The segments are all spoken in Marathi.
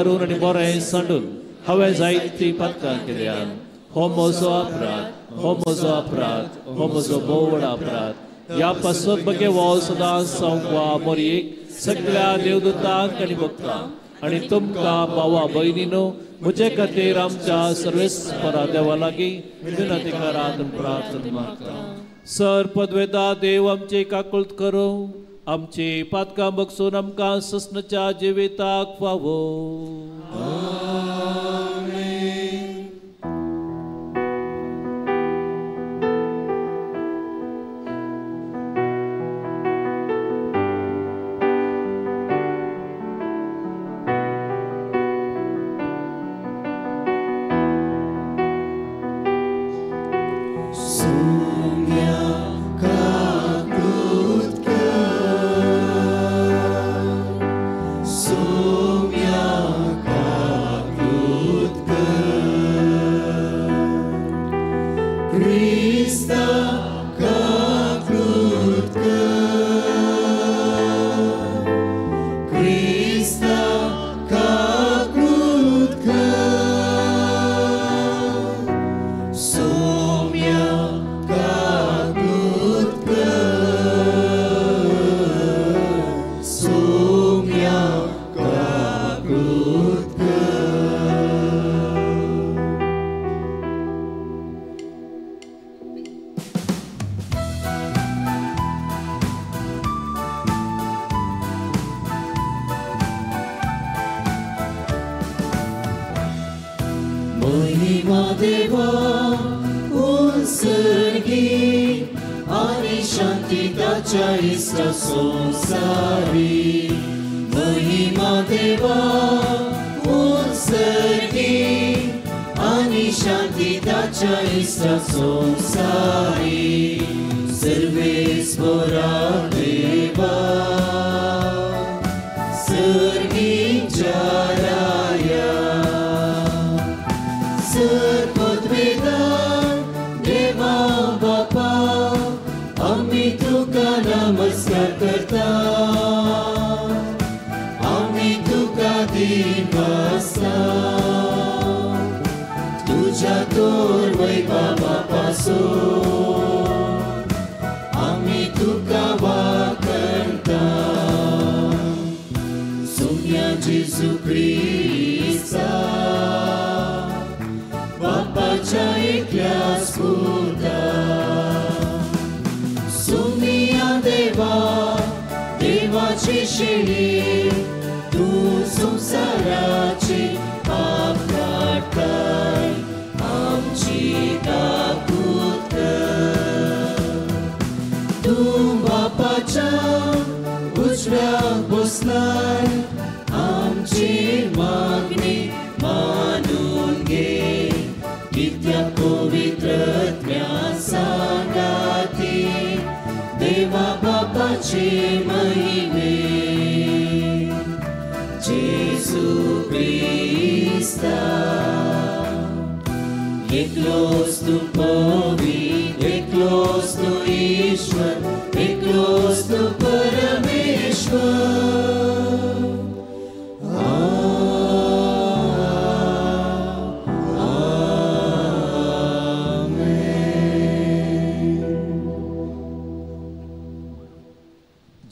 विचारून आनी बरें सांडून हांवें जायतीं पातकां केल्यान हो म्हजो अपराध, हो म्हजो अपराध, हो म्हजो बोड अपराध. ह्या पासत बगे वो सदांच सांगवा मोरयेक सगळ्या देवदूतांक आनी भक्तांक आनी तुमकां भावा भयणीनो म्हजे खातीर आमच्या सर्वेस्परा देवा लागीं विनंती करात आनी प्रार्थना मागता. सर पदवेदा देव आमचे काकुळट करूं आमची पातकां बगसून आमकां ससनाच्या जिविताक फावो.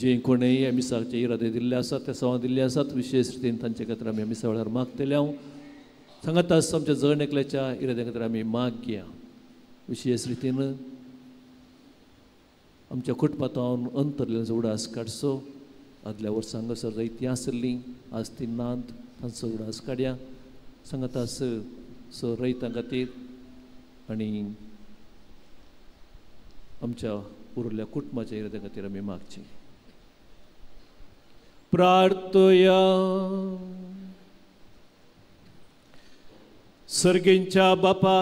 जे कोणेय मिसाचे इरादे दिल्ले आसात ते सवां दिल्ले आसात विशेष रितीन तांचे खातीर आमी मिसा वेळार मागतले. हांव सांगात आस आमच्या जण एकल्याच्या इराद्या खातीर आमी मागया. विशेष रितीन आमच्या कुटुंबांत अंतरलेलो उडास काडचो. आदल्या वर्सां हांगासर जायतीं आसलीं, आज ती नांद तांचो उडास काडया. सांगात आस स रयतां खातीर आनी आमच्या उरल्या कुटुंबाच्या इराद्या खातीर आमी मागची. प्रार्थया. सर्गींच्या बापा,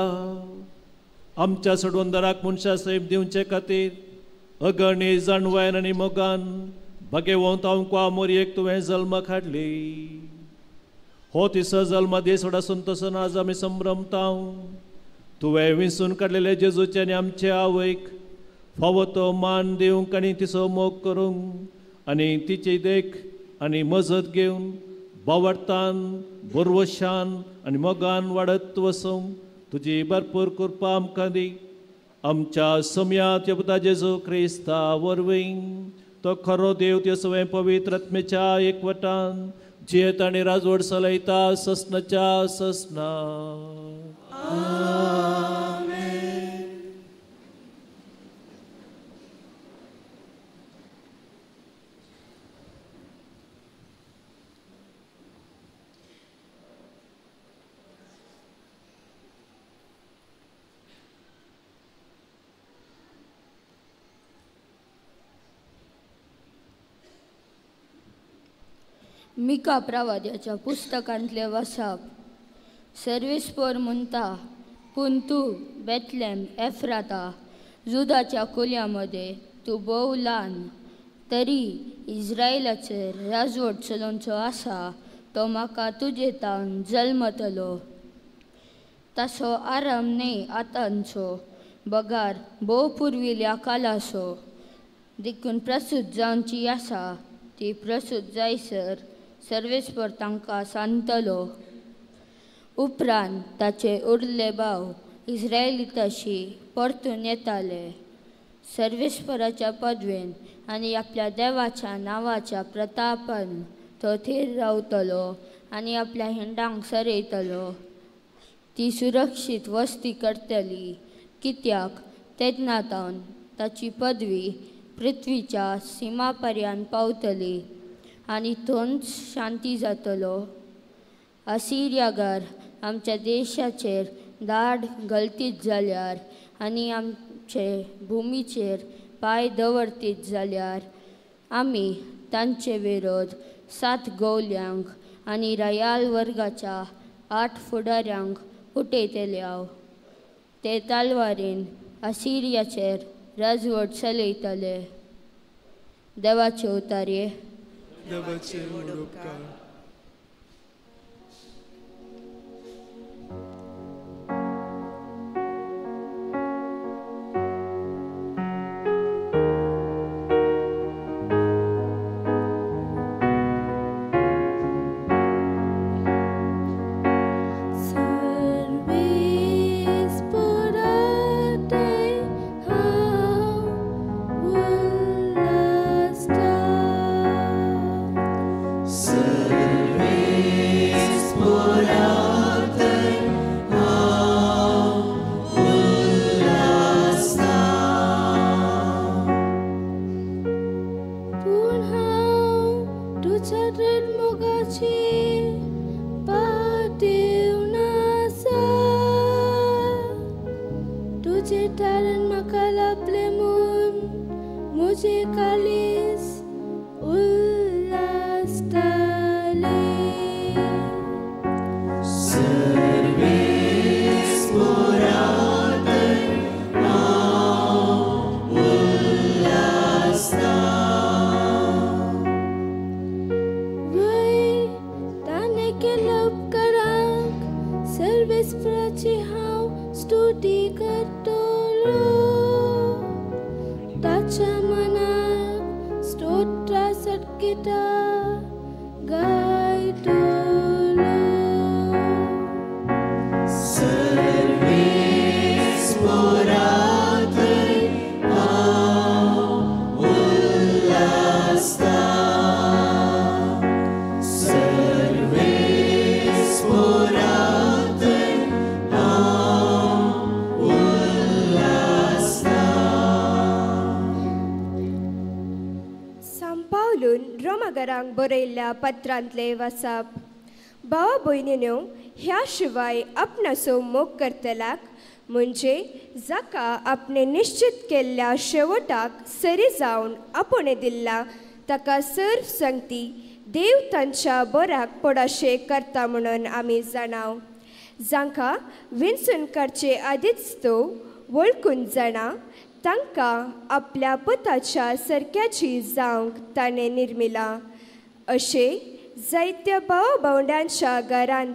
आमच्या सडवंदराक मनशा सैम दिवचे खातीर अगणी जाणवायन आनी मोगान भगेवंत हांव मोरयेक तुवें जल्माक हाडली. हो तिसो जल्म दे सोडासून तसून आज आमी संभ्रमता. तुवें विंसून काडलेले जेजूचे आनी आमचे आवयक फावो तो मान दिवंक आनी तिचो मोग करूंक आनी तिची देख आनी मजत घेवन बावडतान बुरवशान आनी मोगान वाडत वसूं तुजी भरपूर कृपा आमकां दी. आमच्या सम्यात पुता जेजू क्रिस्ता वरवीं तो खरो देव त्यो सगळे पवित्र आत्मेच्या एकवटान जियेत आनी राजवट चलयता ससनाच्या ससना. मिका प्रवाद्याच्या पुस्तकांतले वसाप. सर्वेस्पर म्हणटा, पूण तूं बेथलेम एफ्राता जुदाच्या कुल्यामध्ये तूं भोव ल्हान, तरी इस्रायलाचेर राजवट चलोवचो आसा तो म्हाका तुजे तावन जल्मतलो. ताचो आराम न्हय आतांचो, बगार भोव पुर्विल्या कालाचो. देखून प्रसूत जावची आसा ती प्रसूत जायसर सर्वेस्पर तांकां सांगतलो. उपरांत ताचे उरले भाव इस्रायलिताशी परतून येताले. सर्वेस्पराच्या पदवेन आनी आपल्या देवाच्या नांवाच्या प्रतापान तो थीर रावतलो आनी आपल्या हिंडांक सरयतलो. ती सुरक्षीत वस्ती करतली, कित्याक तेन्ना तावन ताची पदवी पृथ्वीच्या सिमा पर्यंत पावतली आनी थंयच शांती जातलो. असिरियागार आमच्या देशाचेर दाड घालतीत जाल्यार आनी आमचे भुमीचेर पांय दवरतीत जाल्यार आमी तांचे विरोध 7 गवल्यांक आनी रायाल वर्गाच्या 8 फुडाऱ्यांक उठयतले. ते तालवारीन असिरियाचेर राजवट चलयतले. देवाचे उतार्ये. देवाचे उपकार. बरयल्ल्या पत्रांतले वसाप. भावा भयणीनो, ह्या शिवाय आपणाचो मोग करतल्याक म्हणजे जाका आपणे निश्चित केल्ल्या शेवटाक सरी जावन आपुणे दिल्ला ताका सर्व संगती देव तांच्या बऱ्याक पडाशे करता म्हणून आमी जाणाव. जांकां विंचून करचे आदींच तो वळखून जाणा तांकां आपल्या पुताच्या सरक्याची जावंक ताणें निर्मिला. अशे जायत्या भाव भावंड्यांच्या घरांत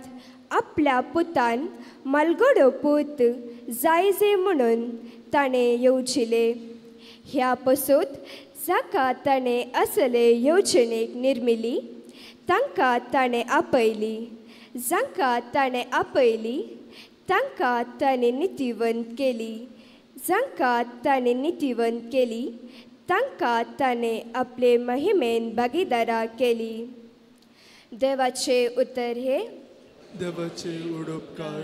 आपल्या पुतान मालगडो पूत जायजे म्हणून ताणें येवजिले. ह्या पसूत जाका ताणें असले येवजणेक निर्मिली तांकां ताणें आपयली, जांकां ताणें आपयली तांकां ताणें नितिवंत केली, जांकां ताणें नितिवंत केली तांकां ताणें आपले महिमेन भागीदारां केली. देवाचे उतर हे. देवाचे उडोपकार.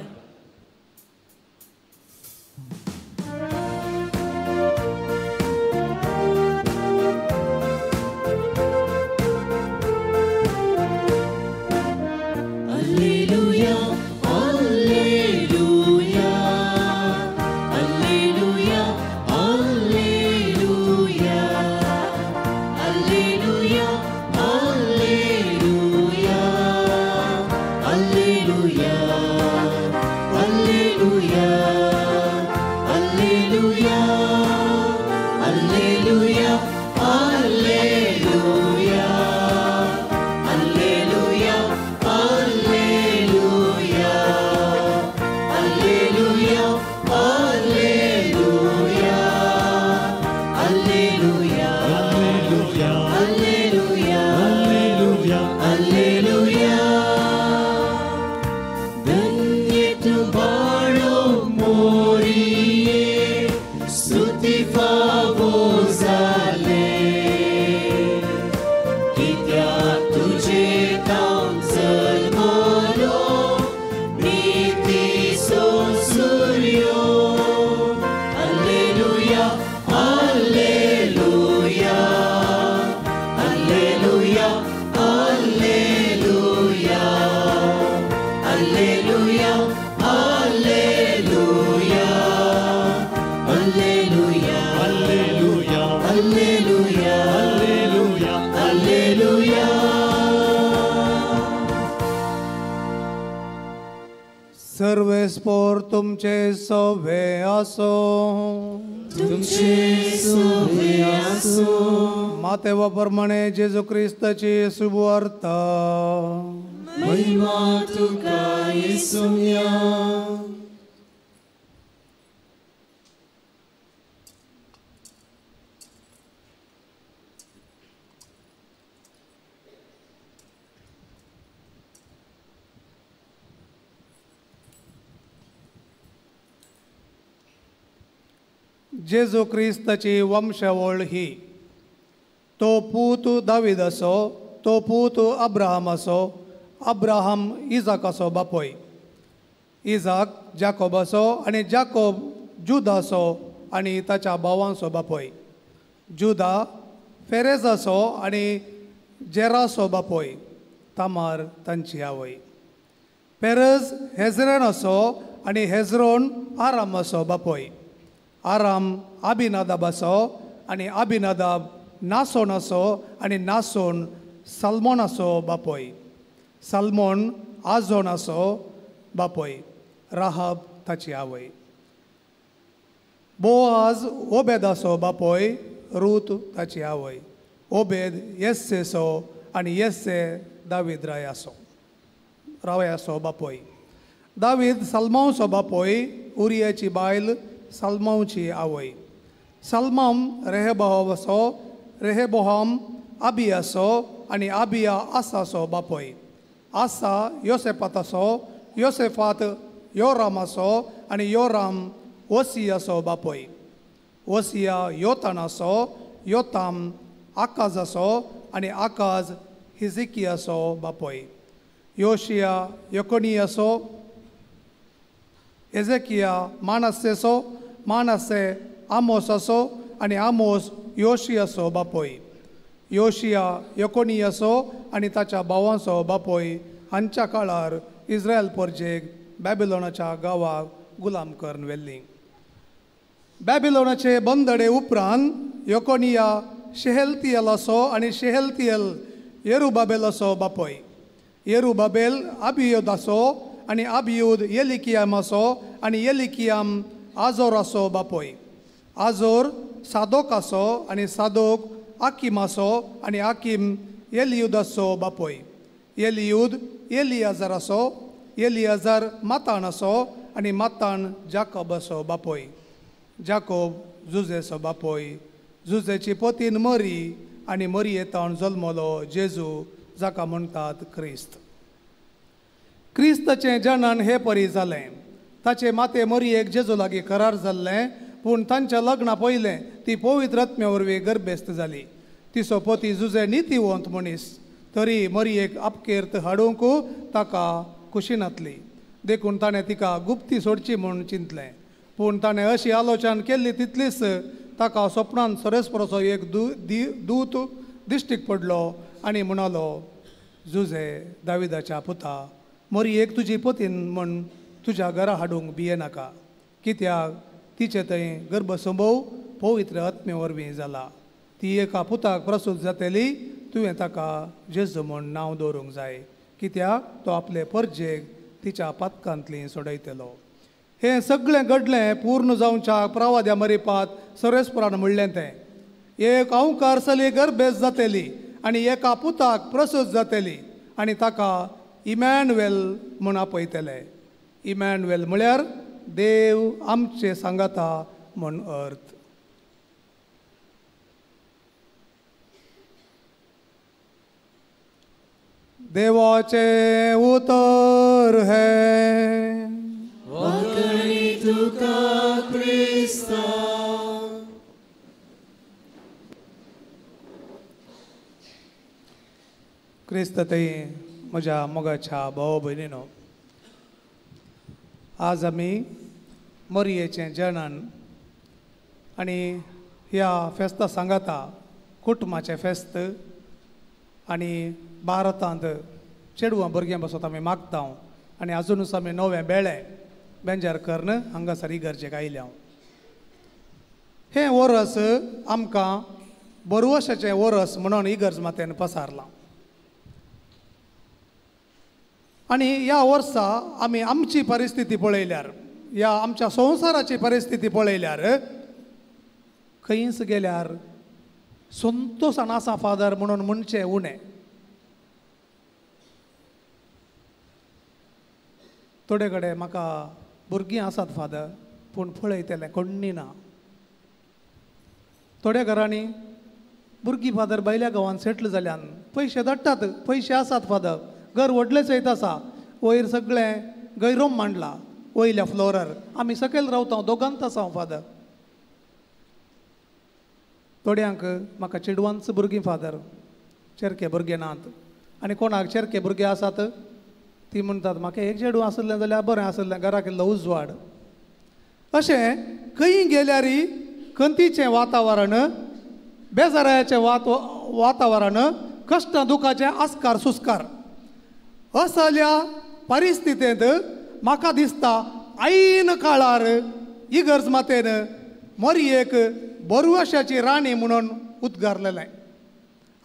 सर्वेस्पोर तुमचे सोवे आसो, तुमचे सोवे आसो. मातेवा प्रमाणे जेजू क्रिस्ताची सुवार्ता. महिमा तुका येसुया. जेजू क्रिस्ताची वंशावळ ही. तो पूत दावीद असो, तो पूत अब्राहम असो, अब्राहम इजाकाचो बापोय, इजाक जाकोब असो आनी जाकोब जुदा असो आनी ताच्या भावांचो बापोय, जुदा फेरेज असो आनी जेराचो बापोय, तामार तांची आवय. पेरज हेजरोन असो आनी हेजरोन आराम असो बापोय, आराम अबिनादाब असो आनी अबिनादाब नासोन असो आनी नासोन सलमोनाचो बापोय, सलमोन आजोनाचो बापोय, राहाब ताची आवय. बोआज ओबेदाचो बापोय, रूत ताची आवय, ओबेद येस्सेचो आनी येस्से दावीद रावयाचो बापोय. दावीद सलमोंचो बापोय, उरियाची बायल सलमोंची आवय. सलमोन रेहबोवाचो, रेहबोहाम अबियाचो आनी अबिया आसाचो बापोय. आसा योसेफाताचो, योसेफात योरामाचो आनी योराम ओसियाचो बापोय. ओसिया योतानाचो, योताम आकाजाचो आनी आकाज हिजिकियाचो बापोय. योशिया यकोनियाचो, एजेकिया मानासेचो, मानासे आमोसाचो आनी आमोस योशियाचो बापोय. योशिया यकोनियाचो आनी ताच्या भावांचो बापोय. हांच्या काळार इस्रायल परजेक बॅबिलोनाच्या गांवाक गुलाम करून व्हेल्लीं. बॅबिलोनाचे बंदडे उपरांत यकोनिया शेहेल्तियेलाचो आनी शेहेल्तियल येरुबाबेलाचो बापोय. येरुबाबेल अबियोदाचो आनी अबियूद येलिकियामाचो आनी येलिकियाम आजोराचो बापोय. आजोर सादोकाचो आनी सादोक आकिमाचो आनी आकिम येलियुदाचो बापोय. येलियूद येलियाजाराचो, येलियाजार मातानाचो आनी मातान जाकोबाचो बापोय. जाकोब जुजेचो बापोय. जुजेची पतीन मरी आनी मरयेतान जल्मलो जेजू जाका म्हणटात क्रिस्त. क्रिस्ताचें जनन हे परी जालें. ताचे माते मरियेक जेजू लागीं करार जाल्लें, पूण तांच्या लग्ना पयलें ती पवित्र आत्म्या वरवीं गर्भेस्त जाली. तिचो पती जुजे नितीवंत मनीस, तरी मरियेक आपकेर्त हाडूंक ताका कुशीनातली. देखून ताणें तिका गुप्ती सोडची म्हूण चिंतलें. पूण ताणें अशी आलोचना केल्ली तितलीच ताका स्वप्नांत सरस्पराचो एक दूत दिश्टीक पडलो आनी म्हणलो, जुजे दाविदाच्या पुता, मरियेक तुजी पतीन म्हण तुज्या घरा हाडूंक भियेनाका, कित्याक तिचे थंय गर्भसंभव पवित्र आत्मे वरवीं जाला. ती एका पुताक प्रसूत जातली, तुवें ताका जेजू म्हूण नांव दवरूंक जाय, कित्याक तो आपले परजेक तिच्या पातकांतली सोडयतलो. हें सगळें घडलें पूर्ण जावच्या प्रवाद्या मरिपात सरस्परान म्हणलें तें. एक अंवकारसली गर्भेस्त जातली आनी एका पुताक प्रसूत जातली आनी ताका इमॅन्युएल म्हूण आपयतले. इमॅन्युएल म्हळ्यार देव आमचे सांगाता म्हूण अर्थ. देवाचे उतर है वखणी तुका क्रिस्ता. क्रिस्त थंय म्हज्या मोगाच्या भाव भयणीनो, आज आमी मरियेचें जनन आनी ह्या फेस्ता सांगाता कुटुंबाचें फेस्त आनी भारतांत चेडवां भुरग्यां बसत आमी मागता आनी आजुनूच आमी नवें बेळें बेंजार कर्ण हांगासर इगर्जेक आयल्या. हें वर्स आमकां बरवशाचें वर्स म्हणून इगर्ज मातेन पसारलां. आनी ह्या वर्सा आमी आमची परिस्थिती पळयल्यार, ह्या आमच्या संवसाराची परिस्थिती पळयल्यार खंयच गेल्यार संतोशान आसा फादर म्हणून म्हणचें उणें. थोडे कडेन म्हाका भुरगीं आसात फादर, पूण पळयतलें कोण्णी ना. थोड्या घरांनी भुरगीं फादर भायल्या गांवांत सेटल जाल्यान पयशे धाडटात, पयशे आसात फादर, घर व्हडलेंच येत आसा, वयर सगळें गैरोम मांडला वयल्या फ्लोरार, आमी सकयल रावता, दोगांत आसा फादर. थोड्यांक म्हाका चेडवांच भुरगीं फादर, चेरके भुरगे नात, आनी कोणाक चेरके भुरगे आसात ती म्हणटात म्हाका एक चेडूं आसलें जाल्यार बरें आसलें, घराक इल्लो उजवाड. अशें खंय गेल्यारय खंतीचें वातावरण, बेजाराचें वातावरण, कश्ट दुखाचें आस्कार सुस्कार. असल्या परिस्थितींत म्हाका दिसता ऐन काळार इगर्ज मातेन मरियेक बरवशाची राणी म्हणून उद्गारलेलें.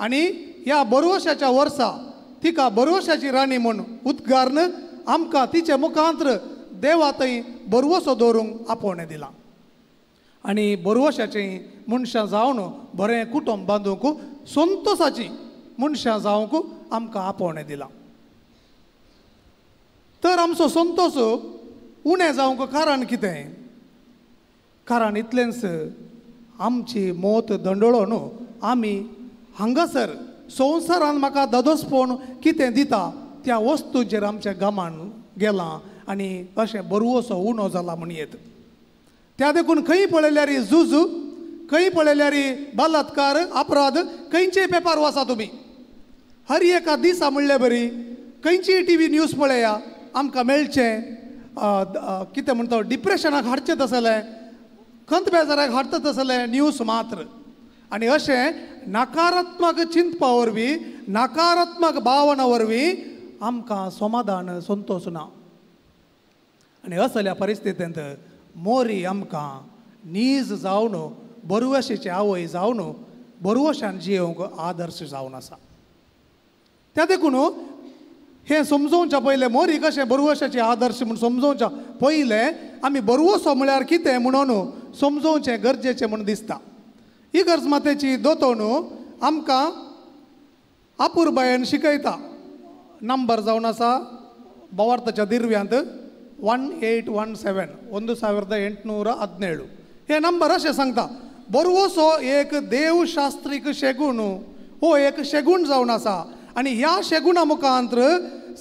आनी ह्या बरवशाच्या वर्सा तिका बरवशाची राणी म्हूण उद्गारन आमकां तिचे मुखांत्र देवा थंय बरवसो दवरूंक आपोवणें दिलां. आनी बरवशाचीं मनशां जावन बरें कुटुंब बांदूंक संतोशाची मनशां जावंक आमकां आपोवणें दिलां. तर आमचो संतोश उणें जावंक कारण कितें? कारण इतलेंच, आमची मोत दंडळो न्हू, आमी हांगासर संवसारान म्हाका धदोसपण कितें दिता त्या वस्तूंचेर आमच्या गमान गेलां आनी अशें बरवसो उणो जाला म्हण येत. त्या देखून खंय पळयल्यार झूज, खंय पळयल्यार बलात्कार, अपराध, खंयचेय पेपर वाचा तुमी, हर एका दिसा म्हणले बरी खंयचीय टीव्ही न्यूज पळया, आमकां मेळचें कितें म्हणटा डिप्रेशनाक हाडचें तसलें, खंत बेजाराक हाडटा तसलें न्यूज मात्र. आनी अशें नकारात्मक चिंतपा वरवीं, नकारात्मक भावना वरवीं आमकां समाधान संतोश ना. आनी असल्या परिस्थितींत मोरी आमकां नीज जावन, बरवशेचे आवय जावन, बरवशान जियोंक आदर्श जावन आसा. त्या देखून हें समजोवच्या पयलें, मोरी कशें बरवशाचे आदर्श म्हूण समजोवच्या पयलें आमी बरवसो म्हळ्यार कितें म्हणून समजोवचें गरजेचें म्हूण दिसता. इगर्ज मातेची दोतोन आमकां आपुरबायेन शिकयता. नंबर जावन आसा भावार्थाच्या दिर्व्यांत 1817, 1817. हे नंबर अशें सांगता, बरवसो एक देवशास्त्रीक शेगूण, हो एक शेगूण जावन आसा आणि ह्या शेगुणा मुखांत्र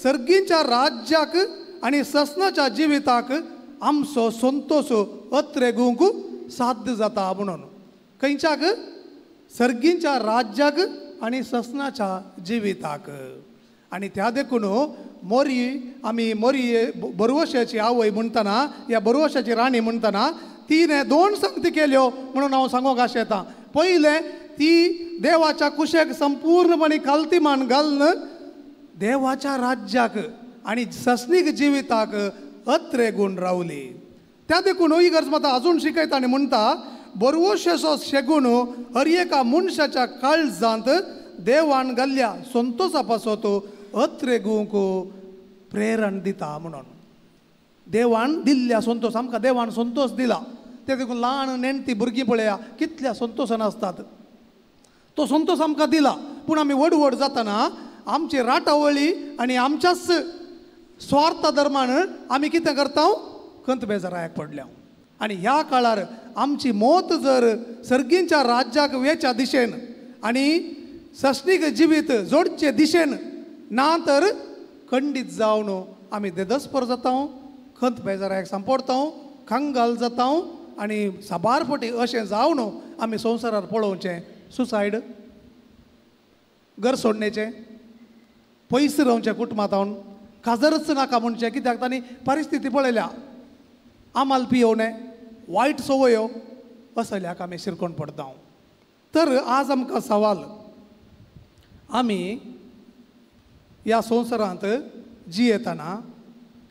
सर्गींच्या राज्याक आणि ससनाच्या जिविताक आमचो संतोष अत्रेगूंक साध्य जाता म्हणून. खंयच्याक? सर्गींच्या राज्याक आणि ससनाच्या जिविताक. आणि त्या देखून आमी मोरी बरवशाची आवय म्हणटना, या बरवशाची राणी म्हणटना तिने 2 संगती केल्यो म्हणून हांव सांगूंक आशा येता. पयले ती देवाच्या कुशेक संपूर्णपणे काल्तिमान घालून देवाच्या राज्याक आणि ससनीक जिविताक अत्रेगून रावली. त्या देखून ही गरज म्हाका अजून शिकयता आनी म्हणटा, बरवशेचो शेगूण हर एका मनशाच्या काळजांत देवान घाल्ल्या संतोषा पासो तो अत्रेगूंक प्रेरण दिता म्हणून. देवान दिल्ल्या संतोष, आमकां देवान संतोष दिला. ते देखून ल्हान नेणटी भुरगीं पळया कितल्या संतोशान आसतात. तो संतोष आमकां दिला. पूण आमी व्हड व्हड जातना आमची राटावळी आनी आमच्याच स्वार्थ धर्मान आमी कितें करता, खंत बेजाराक पडल्या. आनी ह्या काळार आमची मोत जर सर्गींच्या राज्याक वेच्या दिशेन आनी ससनीक जिवीत जोडचे दिशेन ना तर खंडीत जावन आमी देदस्पर जाता, खंत बेजाराक सांपडता, खांगाल जाता आनी साबारपटी अशें जावन आमी संवसारार पळोवचें सुसायड, घर सोडणेचें, पयस रावचें कुटुंबांत, काजरच नाका म्हणचें. कित्याक तांणी परिस्थिती पळयल्या. आमाल पियोवणे, वायट सवयो असल्याक आमी शिरकोण पडटा. तर आज आमकां सवाल, आमी ह्या संवसारांत जियेतना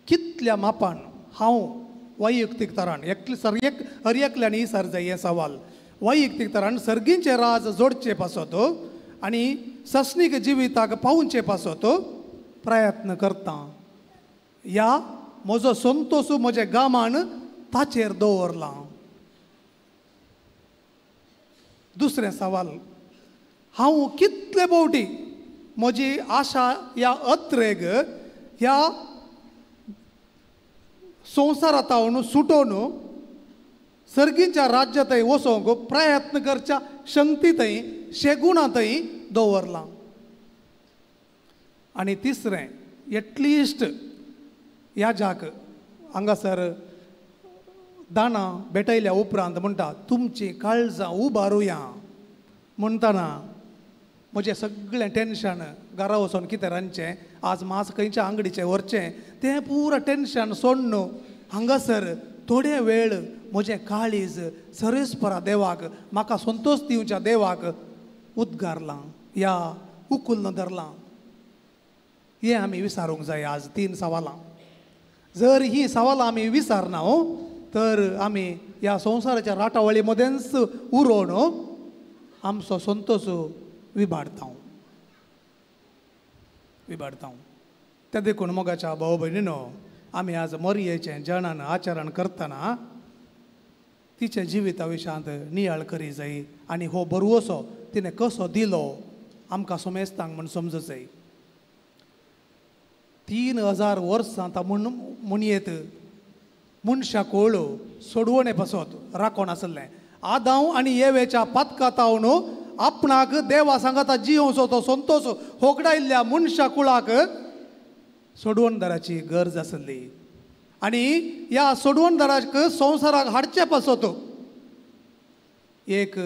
कितल्या मापान हांव वैयक्तीक तरान हर एकल्यान ही सर जाय हें सवाल, वैयक्तीक तरान सर्गींचे राज जोडचे पासत आनी ससनीक जिविताक पावचे पासत प्रयत्न करता. ह्या म्हजो संतोष म्हज्या गामान ताचेर दवरला. दुसरें सवाल, हांव कितले फावटी म्हजी आशा ह्या अत्रेग ह्या संवसारांतावन सुटोवन सर्गींच्या राज्यांतय वचोंक प्रयत्न करच्या शक्तींतय शेगुणांतय दवरला. आनी तिसरें, एटलिस्ट ह्या जाक हांगासर दाना भेटयल्या उपरांत म्हणटा तुमची काळजां उबारुया म्हणटना म्हजें सगळें टेन्शन घरा वचून कितें रांदचें, आज मास खंयच्या आंगडीचें व्हरचें, तें पुरो टेन्शन सोडून हांगासर थोडे वेळ म्हजें काळीज सर्वेस्परा देवाक, म्हाका संतोष दिवच्या देवाक उद्गारलां या उखुल्ल धरलां. हें आमी विचारूंक जाय आज 3 सवालां. जर ही सवालां आमी विचारना तर आमी ह्या संवसाराच्या राटावळी मदेंच उरोवन आमचो संतोष विबाडता. त्या देखून मोगाच्या भाव भयणीनो, आमी आज मरियेचें जनान आचरण करतना तिच्या जिविता विशयांत नियाळ करी जाय आनी हो बरवसो तिणें कसो दिलो आमकां समेस्तांक म्हण समजूं जाय. 3000 वर्सां म्हणयेत मनशा कोळ सोडवणे पासत राखोन आसलें. आदांव आनी येवेच्या पातकातावन आपणाक देवा सांगाता जियोचो तो संतोष होगडायल्ल्या मनशा कुळाक सोडवणदाराची गरज आसली. आनी ह्या सोडवणदाराक संवसाराक हाडचे पासत एक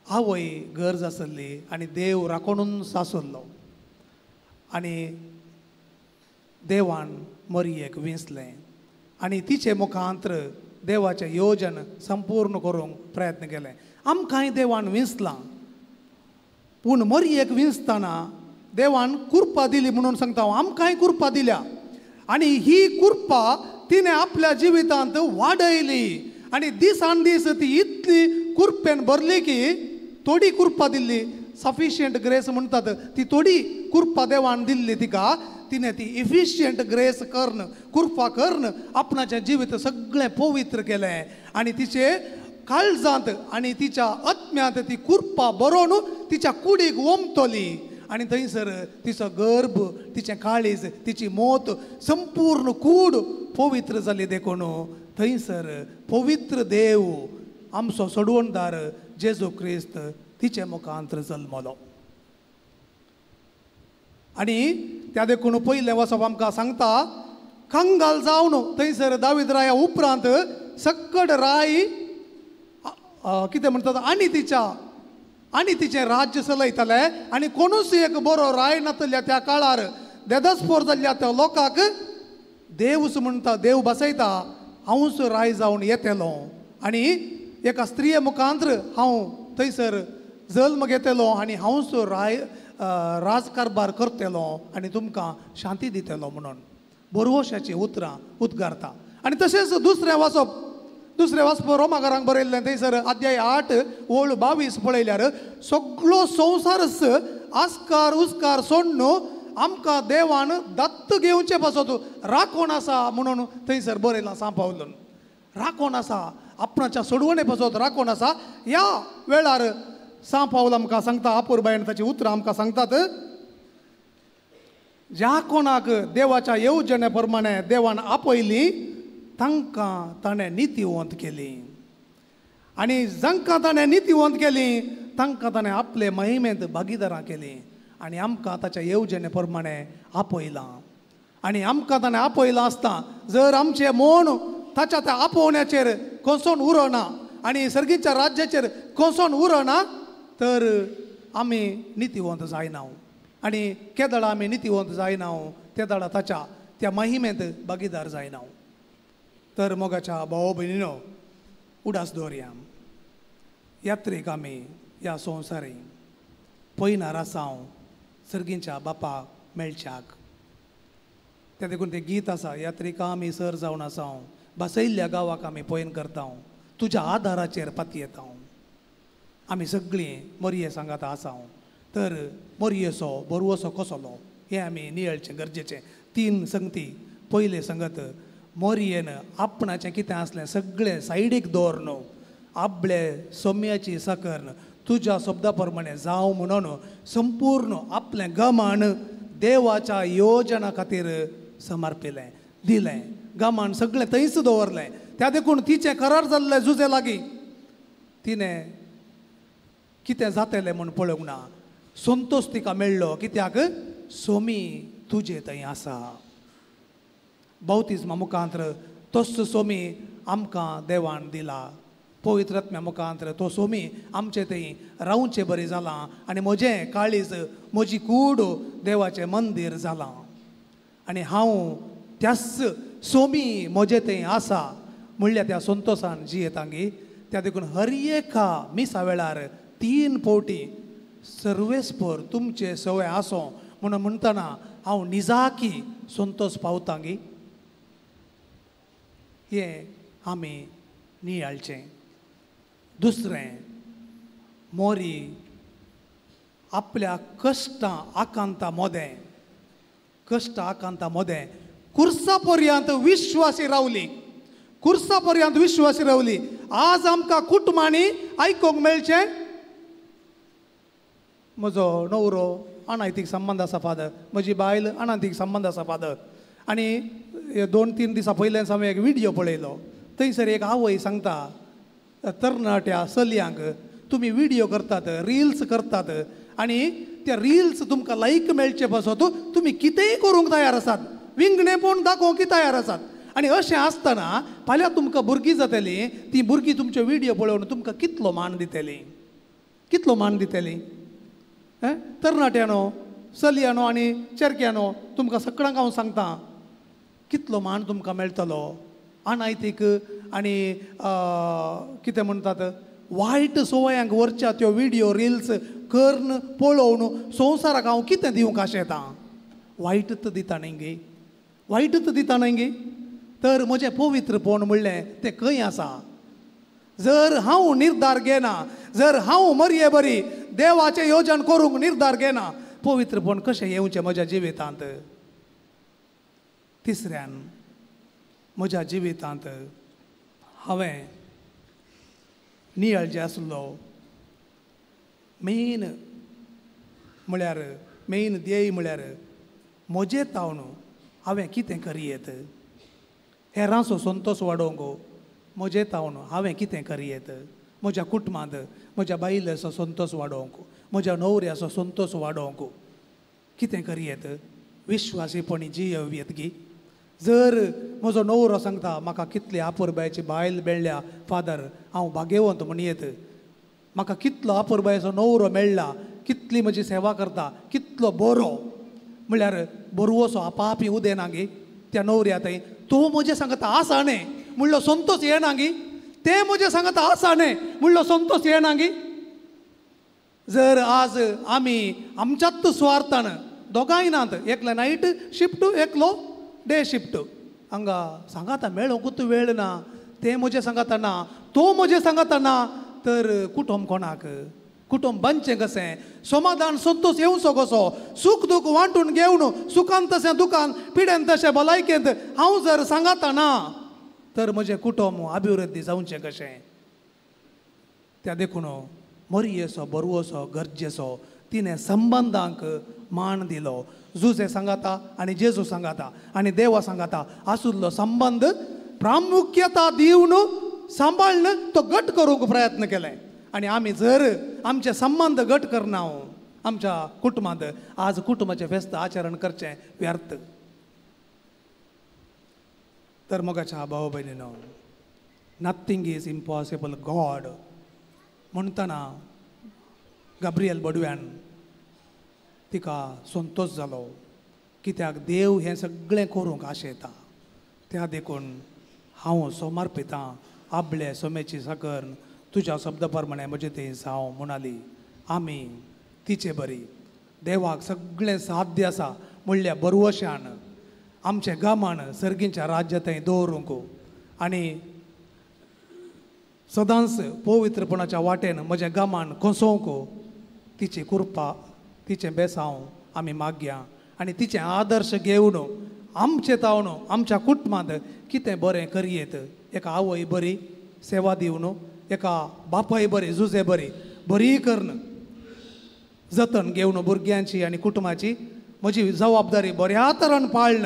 आवय गरज आसली आनी देव राखोणून सासुरलो. आनी देवान मरियेक विंचलें आनी तिचे मुखांत्र देवाचें योजन संपूर्ण करूंक प्रयत्न केले. आमकांय देवान विंचलां, पूण मरियेक विंचतना देवान कुर्पा दिली म्हणून सांगता हांव. आमकांय कुर्पा दिल्या आनी ही कुर्पा तिणें आपल्या जिवितांत वाडयली आनी दिसान दीस ती इतली कुर्पेन भरली की थोडी कुर्पा दिल्ली, सफिशियंट ग्रेस म्हणटात ती थोडी कुर्पा देवान दिल्ली तिका. तिने ती इफिशियंट ग्रेस कर्ण कुर्पा कर्ण आपणाचें जिवीत सगळें पवित्र केलें आनी तिचे काळजांत आनी तिच्या आत्म्यांत ती कुर्पा बरोवन तिच्या कुडीक ओमतली आनी थंयसर तिचो गर्भ, तिचें काळीज, तिची मोत संपूर्ण कूड पवित्र जाली. देखून थंयसर पवित्र देव आमचो सोडवणदार जेजू क्रिस्त तिचे मुखांत्र जल्मलो. आनी त्या देखून पयलें वचप आमकां सांगता कंगाल जावन थंयसर दावीद राया उपरांत सक्कड राय कितें म्हणटात आनी तिचें राज्य चलयताले आनी कोणूच एक बरो राय नातल्या त्या काळार देदस्पोर जाल्ल्या त्या लोकांक देवच म्हणटा देव बसयता हांवूच राय जावन येतेलो आनी एका स्त्रिये मुखांतर हांव थंयसर जल्म घेतेलो आनी हांवूच राजकारबार करतेलो आनी तुमकां शांती दितेलो म्हणून बरोवशाची उतरां उद्गारता. आनी तशेंच दुसरें वाचप रोमाकारांक बरयल्लें थंयसर अध्याय 8 ओळ 22 पळयल्यार सगळो संवसारच आस्कार उस्कार सोडून आमकां देवान दत्त घेवचें पासत राखोन आसा म्हणून थंयसर बरयलां सांपावलून. राखोन आसा आपणाच्या सोडवणे पासत राखोन आसा. ह्या वेळार सांपावल आमकां सांगता आपुरबायन ताची उतरां आमकां सांगतात ज्या कोणाक देवाच्या येवजणे प्रमाणे देवान आपयली तांकां ताणें नितीवंत केली आनी जांकां ताणें नितीवंत केली तांकां ताणें आपले महिमेंत भागीदारां केली आनी आमकां ताच्या येवजणे प्रमाणे आपयलां. आनी आमकां ताणें आपयलां आसता जर आमचें मन ताच्या त्या आपोवण्याचेर कोसोन उरना आनी सर्गीच्या राज्याचेर कोसोन उरना तर आमी नितीवंत जायना आनी केदळा आमी नितीवंत जायना तेदळा ताच्या त्या महिमेंत भागीदार जायना. तर मोगाच्या भाव भयणीनो उडास दवरया. यात्रेक आमी ह्या संवसारी पयनार आसा सर्गीच्या बापाक मेळच्याक. त्या देखून तें गीत आसा यात्रिका आमी सर जावन आसा बसयल्ल्या गांवाक आमी पयन करता तुज्या आदाराचेर पाती येता. आमी सगळीं मोरये सांगात आसा तर मोरयेचो बरवसो कसलो हें आमी नियळचें गरजेचें. 3 संगती. पयले संगत मोरयेन आपणाचें कितें आसलें सगळें सायडीक दवरन आपले सोम्याची साकर तुज्या शब्दा प्रमाणे जावं म्हणून संपूर्ण आपलें गमान देवाच्या योजना खातीर समर्पिलें दिलें. गमान सगळें थंयच दवरलें. त्या देखून तिचें करार जाल्लें झुजे लागीं तिणें कितें जातलें म्हूण पळोवंक ना. संतोश तिका मेळ्ळो कित्याक सोमी तुजे थंय आसा. बावतिस्मा मुखांतर तोच सोमी आमकां देवान दिला. पवित्र आत्म्या मुखांतर तो सोमी आमचे थंय रावचें बरें जालां आनी म्हजें काळीज म्हजी कूड देवाचें मंदीर जालां आनी हांव त्याच सोमी म्हजे थंय आसा म्हणल्या त्या संतोशान जियेतांगी. त्या देखून हर एका मिसा वेळार 3 फावटी सर्वेस्पर तुमचे सवय आसो म्हणून म्हणटना हांव निजाकी संतोश पावतांगी. हें आमी नियाळचें. दुसरें मोरी आपल्या कश्टां आकांतां मोदें कुर्सा पर्यंत विश्वासी रावली. कुर्सा पर्यंत विश्वासी रावली. आज आमकां कुटुंबांनी आयकोंक मेळचें म्हजो नवरो अनैतीक संबंद आसा फादर म्हजी बायल अनैतीक संबंद आसा फादर. आनी 2-3 दिसां पयलें हांवें एक व्हिडियो पळयलो. थंयसर एक आवय सांगता तरणाट्या चलयांक तुमी व्हिडियो करतात रिल्स करतात आनी ते रिल्स तुमकां लायक मेळचे पासत तुमी कितेंय करूंक तयार आसात विंगणेपण दाखोवंक तयार आसात. आनी अशें आसतना फाल्यां तुमकां भुरगीं जातलीं ती भुरगीं तुमच्यो व्हिडियो पळोवन तुमकां कितलो मान दितलीं तरणाट्यानो चलयांनो आनी चेरक्यानो तुमकां सगळ्यांक हांव सांगता कितलो मान तुमकां मेळटलो. अनैतीक आनी कितें म्हणटात वायट सवयांक वरच्या त्यो व्हिडियो रिल्स करून पळोवन संवसाराक हांव कितें दिवंक आशेतां. वायटच दिता न्ही गे. तर म्हजें पवित्रपण म्हणलें तें खंय आसा. जर हांव निर्धार घेना जर हांव मरये बरी देवाचें योजन करूंक निर्धार घेना पवित्रपण कशें येवचें म्हज्या जिवितांत. तिसऱ्यान म्हज्या जिवितांत हांवें नियळचें आसलो मेन ध्येय म्हळ्यार म्हजे तावन हांवें कितें करियेत. हेरांचो संतोश वाडोवंक म्हजे तावन हांवें कितें करियेत. म्हज्या कुटुंबांत म्हज्या बायलेचो संतोश वाडोवंक म्हज्या न्हवऱ्याचो संतोश वाडोवंक कितें करयेत विश्वासीपणी जियेत गी. जर म्हजो नवरो सांगता म्हाका कितली आपुरबायेची बायल मेळ्ळ्या फादर, हांव भाग्यवंत म्हण येत, म्हाका कितलो आपुरबायेचो नवरो मेळ्ळा, कितली म्हजी सेवा करता, कितलो बरो, म्हळ्यार बरोवसो आपापी उदेना गे त्या नवऱ्या थंय. तो म्हजे सांगता आसा न्ही म्हणलो संतोष येना गी, ते म्हजे सांगता आसा न्ही म्हणलो संतोष येना गी. जर आज आमी आमच्याच स्वार्थान दोगांय नात, एकलो नायट शिफ्ट एकलो डे शिफ्ट, हांगा सांगाता मेळोंकूच वेळ ना, ते म्हजे सांगता ना, तो म्हजे सांगता ना, तर कुटुंब कोणाक, कुटुंब बांदचें कशें, समाधान संतोष येवचो कसो, सूख दूख वांटून घेवन सुखान तशें दुखान पिडेन तशें भलायकेंत हांव जर सांगता ना, तर म्हजें कुटुंब अभिवृद्धी जावचें कशें. त्या देखून मरयेचो बरोवसो गरजेचो तिणें संबंधांक मान दिलो. जुजे सांगता आनी जेजू सांगता आनी देवा सांगता आसुल्लो संबंध प्रामुख्यता दिवन सांबाळन तो घट करूंक प्रयत्न केले. आनी आमी जर आमचे संबंध घट करना आमच्या कुटुंबांत, आज कुटुंबाचें फेस्त आचरण करचें व्यर्थ. तर मोगाच्या भाव भयणीनो, नथींग इज इम्पॉसिबल गॉड म्हणटना गब्रियल बडव्यान तिका संतोष जालो, कित्याक देव हें सगळें करूंक आशेता. त्या देखून हांव समर्पितां आपले सोमेची साकर तुज्या शब्द प्रमाणे म्हजे थंय जावं म्हणाली. आमी तिचे बरी देवाक सगळें साध्य आसा म्हणल्या बरवश्यान आमचे गामान सर्गींच्या राज्य थंय दवरूंक आनी सदांच पवित्रपणाच्या वाटेन म्हज्या गामान कसोवंक तिची कृपा तिचें बेसांव आमी मागया. आनी तिचें आदर्श घेवन आमचे तावन आमच्या कुटुंबांत कितें बरें करयेत. एका आवय बरी सेवा दिवन, एका बापाय बरी जुजे बरी करन जतन घेवन भुरग्यांची आनी कुटुंबाची म्हजी जबाबदारी बऱ्या तरेन पाळन,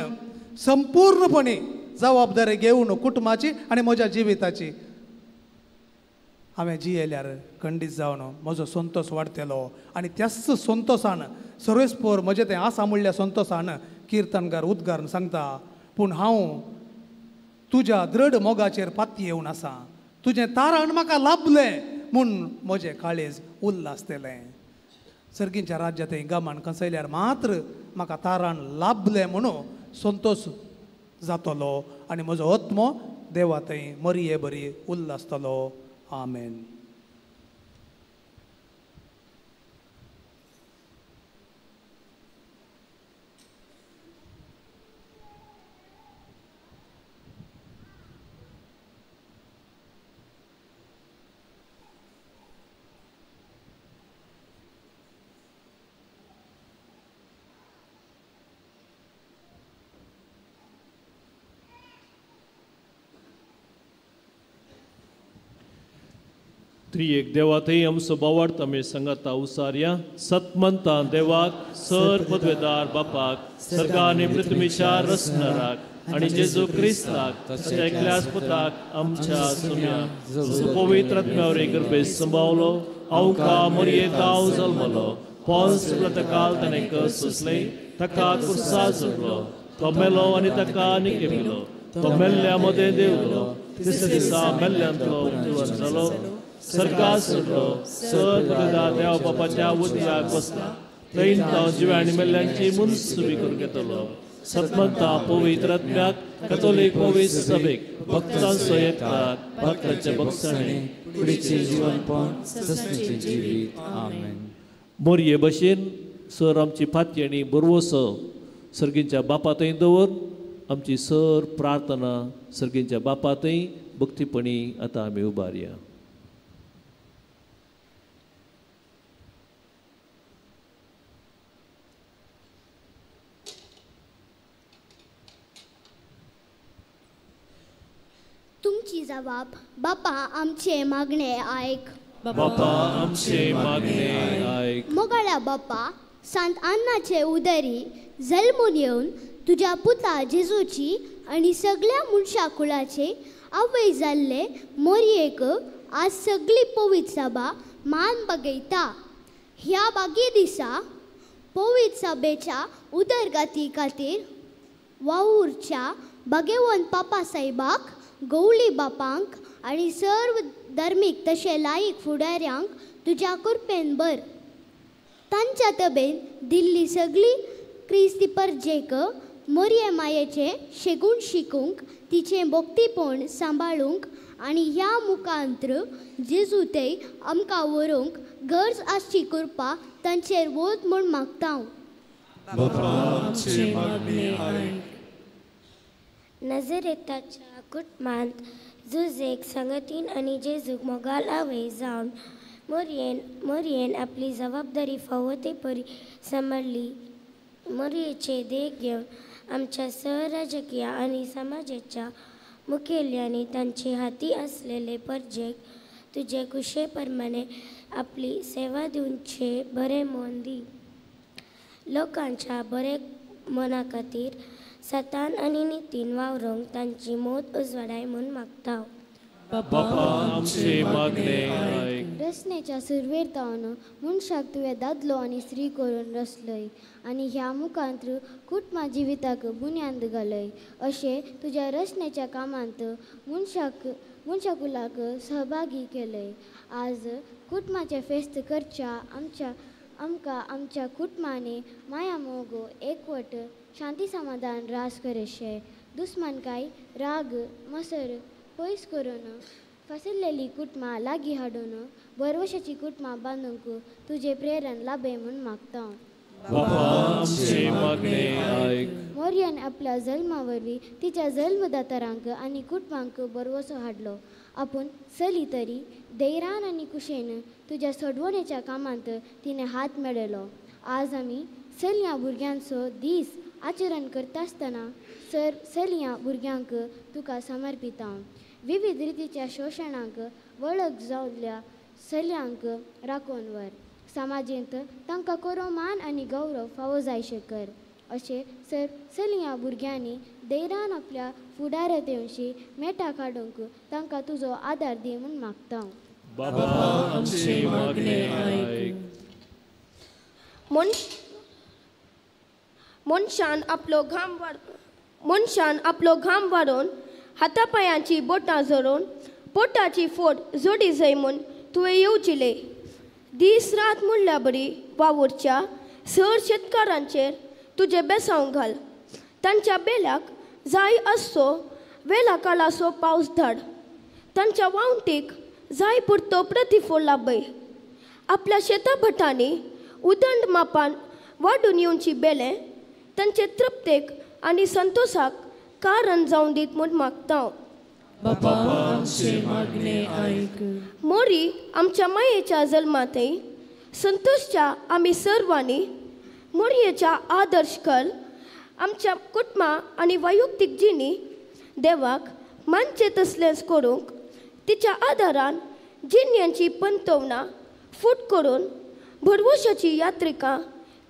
संपूर्णपणे जबाबदारी घेवन कुटुंबाची आनी म्हज्या जिविताची हांवें जियेल्यार खंडीत जावन म्हजो संतोष वाडटलो. आनी त्याच संतोशान सर्वेस्पोर म्हजें तें आसा म्हणल्या संतोशान किर्तनकार उद्गार सांगता, पूण हांव तुज्या दृढ मोगाचेर पाती येवन आसा, तुजें तारण म्हाका लाभलें म्हूण म्हजें काळीज उल्हासतलें. सर्गींच्या राज्यात गमान कसयल्यार मात्र म्हाका तारण लाभलें म्हणून संतोष जातलो आनी म्हजो आत्मो देवा थंय मरये बरी उल्हासतलो. आमेन. त्रिएक देवातही आमचो बोवाड आमी सांगता उसार्या. सतमंता देवाक सर पदवेदार बापाक सर्गा आनी पृथ्वीच्या रचणाराक आनी जेजू क्रिस्ताक ताच्या एकल्याच पुताक आमच्या सुम्या पवित्र आत्म्यावर कृपे संभावलो. अवका मरये गांव जल्मलो, पोंस काल ताणें कस सोंसले, ताका कुर्सा जोडलो, तो मेलो आनी ताका निकेलो, तो मेल्ल्या मदें देंवलो, तिसऱ्या दिसा मेल्ल्यांतलो जिवंत जालो, सर्गास सोडलो, सर पदवेदार देवा बापाच्या उदयाक बसला, थंय तो जिव्या आनी मेल्ल्यांची मुनसुबी करून घेतलो. सतमंता पवित्र आत्म्याक कॅथोलिक पवित्र सभेक भक्तांचो एकतात, भक्तांचे भक्षणे, फुडेंचें जीवनपण, सस्तेचें जिवीत. आमेन. मोरये भशेन सर आमची फाती आनी बरवसो सर्गींच्या बापा थंय दवर. आमची सर प्रार्थना सर्गींच्या बापा थंय भक्तीपणी आतां आमी उबारया. तुमची जबाब, बापा आमचे मागणे ऐक. बापा आमचे मागणे ऐक. मोगाळ्या बापा, सांत अन्नाचे उदरी जल्मून येवन तुझ्या पुता जेजूची आणि सगळ्या मनशा कुळाचे आवय जाल्ले मोरयेक आज सगळी पवित्र सभा मान बगयता. ह्या बागे दिसा पवित्र सभेच्या उदरगती खातीर वावूरच्या भगेवन पापा साहेबाक गवळी बापांक आनी सर्व धर्मीक तशें लायक फुडाऱ्यांक तुज्या कृपेन भर. तांच्या तबेन दिल्ली सगळी क्रिस्ती परजेक मोरये मायेचे शेगूण शिकूंक तिचें भक्तीपण सांबाळूंक आनी ह्या मुखांत्र जेजू ते आमकां व्हरूंक गरज आसची कृपा तांचेर वोत म्हूण मागता. नजरेताच्या कुटुंबांत जुजेक संगतीन आनी जेजूक मोगाल आवय जावन मोरयेन आपली जबाबदारी फावो ते परी सांबाळली. मोरयेचे देख घेवन आमच्या सहराजकीय आनी समाजाच्या मुखेल्यांनी तांचे हाती असलेले परजेक तुजे कुशे प्रमाणे आपली सेवा दिवचे बरें मोन दी. लोकांच्या बरे मना खातीर सतान आनी नितीन वावरूंक तांची मोत उजवाडाय म्हूण मागता. रचनेच्या सुरवेर तावन मनशाक तुवें दादलो आनी स्त्री करून रचलय आनी ह्या मुखांत्र कुटुंबा जिविताक बुन्याद घालय. अशें तुज्या रचनेच्या कामांत मनशाकुलाक सहभागी केलय. आज कुटुंबाचें फेस्त करच्या आमकां आमच्या कुटुंबांनी माया मोगो एकवट शांती समाधान रास करेशे. दुस्मानकाय राग मसर पयस करून फसिल्लेली कुटुंबां लागीं हाडून बरवशाची कुटुंबां बांदूंक तुजे प्रेरण लाभे म्हूण मागता. मोरयेन आपल्या जल्मा वरवीं तिच्या जल्मदातारांक आनी कुटुंबांक बरवसो हाडलो. आपूण चली तरी धैर्यान आनी कुशेन तुज्या सोडवणेच्या कामांत तिणें हात मेळयलो. आज आमी चलयां भुरग्यांचो दीस आचरण करता आसतना चलयां भुरग्यांक तुका समर्पिता. विविध रितीच्या शोशणांक वळख जाल्ल्या चलयांक राखून व्हर. समाजींत तांकां कोरो मान आनी गौरव फावो जायशे कर. अशें चलयां भुरग्यांनी धैर्यान आपल्या फुडारतेवशी मेटा काडूंक तांकां तुजो आदार दी म्हूण मागता. मनशान आपलो घाम वाडोवन हातापायांची बोटां जोडून पोटाची फोट जोडी जय म्हूण तुवें येवजिले. दीस रात म्हणल्या बरी वावूरच्या सर शेतकारांचेर तुजे बेसांव घाल. तांच्या बेल्याक जाय आसचो वेला काळाचो पावस धाड. तांच्या वावंटीक जाय पुरतो प्रतिफळ लाभय. आपल्या शेता भटांनी उदंड मापान वाडून येवची बेले तांचे तृप्तेक आनी संतोषाक कारण जावन दीत म्हूण मागता. मोरी आमच्या मायेच्या जल्मातय संतोषच्या आमी सर्वांनी मोरयेच्या आदर्श कल आमच्या कुटुंबां आनी वैयक्तीक जिणी देवाक मानचे तसलेंच करूंक तिच्या आदारान जिण्यांची पंतवना फूट करून भरवशाची यात्रिकां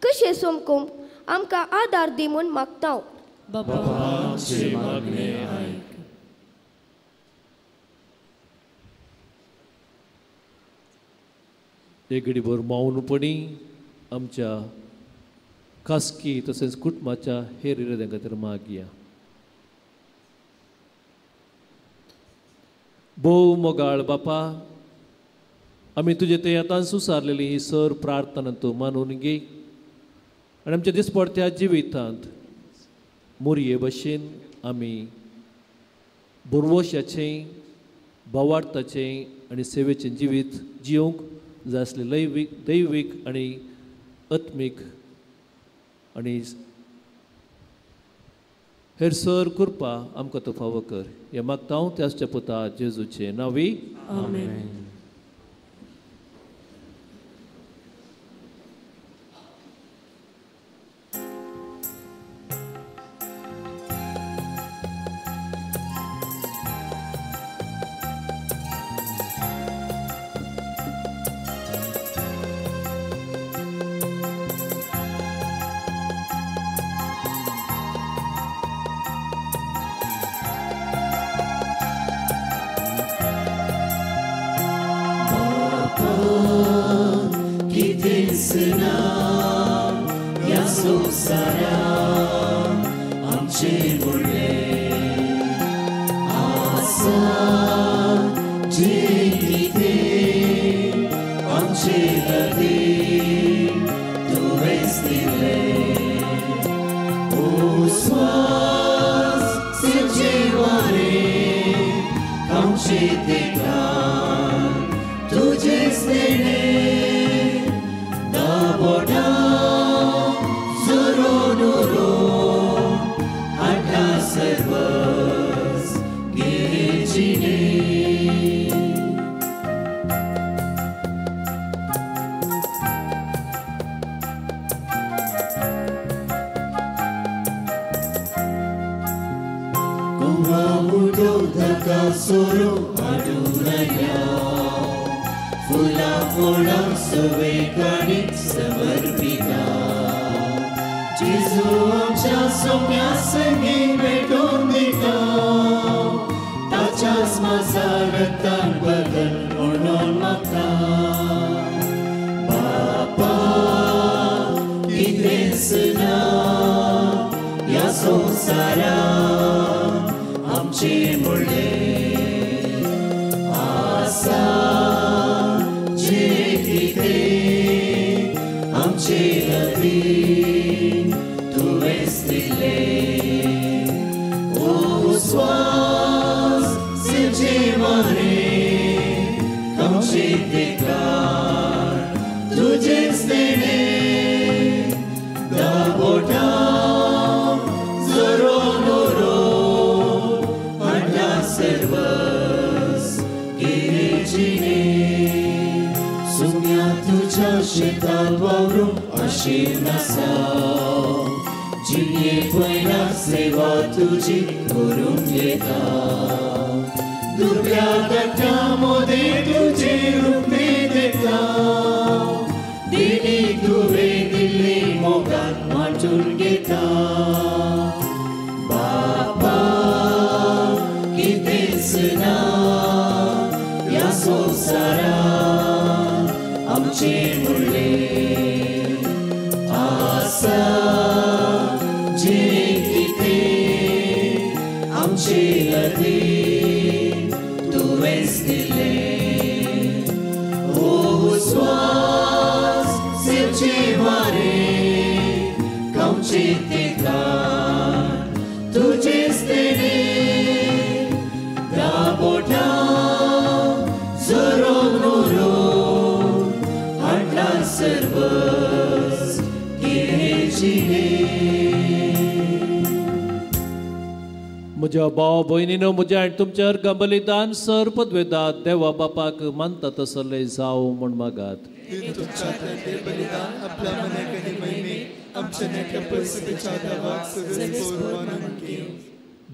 कशें सोमकूंक आमकां आदार दी म्हूण मागता. एक घडीभर मौनपणी आमच्या खासगी तसेच कुटुंबाच्या हेर इराद्यां खातीर मागया. भोव मोगाळ बापा, आमी तुजे ते आतां सुसारलेली ही सर प्रार्थना तूं मानून घे आनी आमच्या दिसपडत्या जिवितांत मोरये भशेन आमी बरवशाचें भावार्थाचें आनी सेवेचें जिवीत जियोंक जाय आसलें दैवीक आनी आत्मीक आनी हेर सर कृपा आमकां तो फावो कर. हें मागता हांव त्याच्या पुता जेजूचे नांवी. आमेन. संवसारांत आमचें व्हडलें आसा जें कितें आमचे खातीर तुवेंच दिलें ओ स्वास जिवारें आमचे देखान तुजेंच देणें दाबोडा जोरोन उरोन हाडला सर्वस गिरेजिणें उदका सोरो हाडूनया फुलां फळां सवेक आनीक समर्पिता जेजू आमच्या सोम्या संगी भेटोवन दिता ताच्याच माजारतान बदल म्हणून म्हाका बापा कितेंच ना ह्या संवसारांत आमचें व्हडलें आसा जें कितें आमचे खातीर तुवेंच दिलें ओ स्वास जिवारें आमचे देखार तुजेंच देणें दाबोटा जोरोन उरोन हाडला सर्वस गिरेजिणें सुम्या तुज्या शेतांत वावरूंक आशीर नासा जिणे पयला सेवा तुजी करूंक येता दुब्या गट्टा मोदे तुजे रुपे देता देणीक तुवें दिल्ली मोगान वांटून घेता बापा कितेंच ना ह्या संवसारांत आमचें व्हडलें आसा जें कितें आमचे खातीर तुवेंच दिलें ओ स्वास जिवारें आमचे देखार तुजेंच देणें दाबोटा जोरोन उरोन हाडला सर्वस गिरेजिणें म्हज्या भाव भयणीनो म्हज्या आनी तुमचेर गंबलिदान सर पदवेदात देवा बापाक मानता तसले जावं म्हण मागात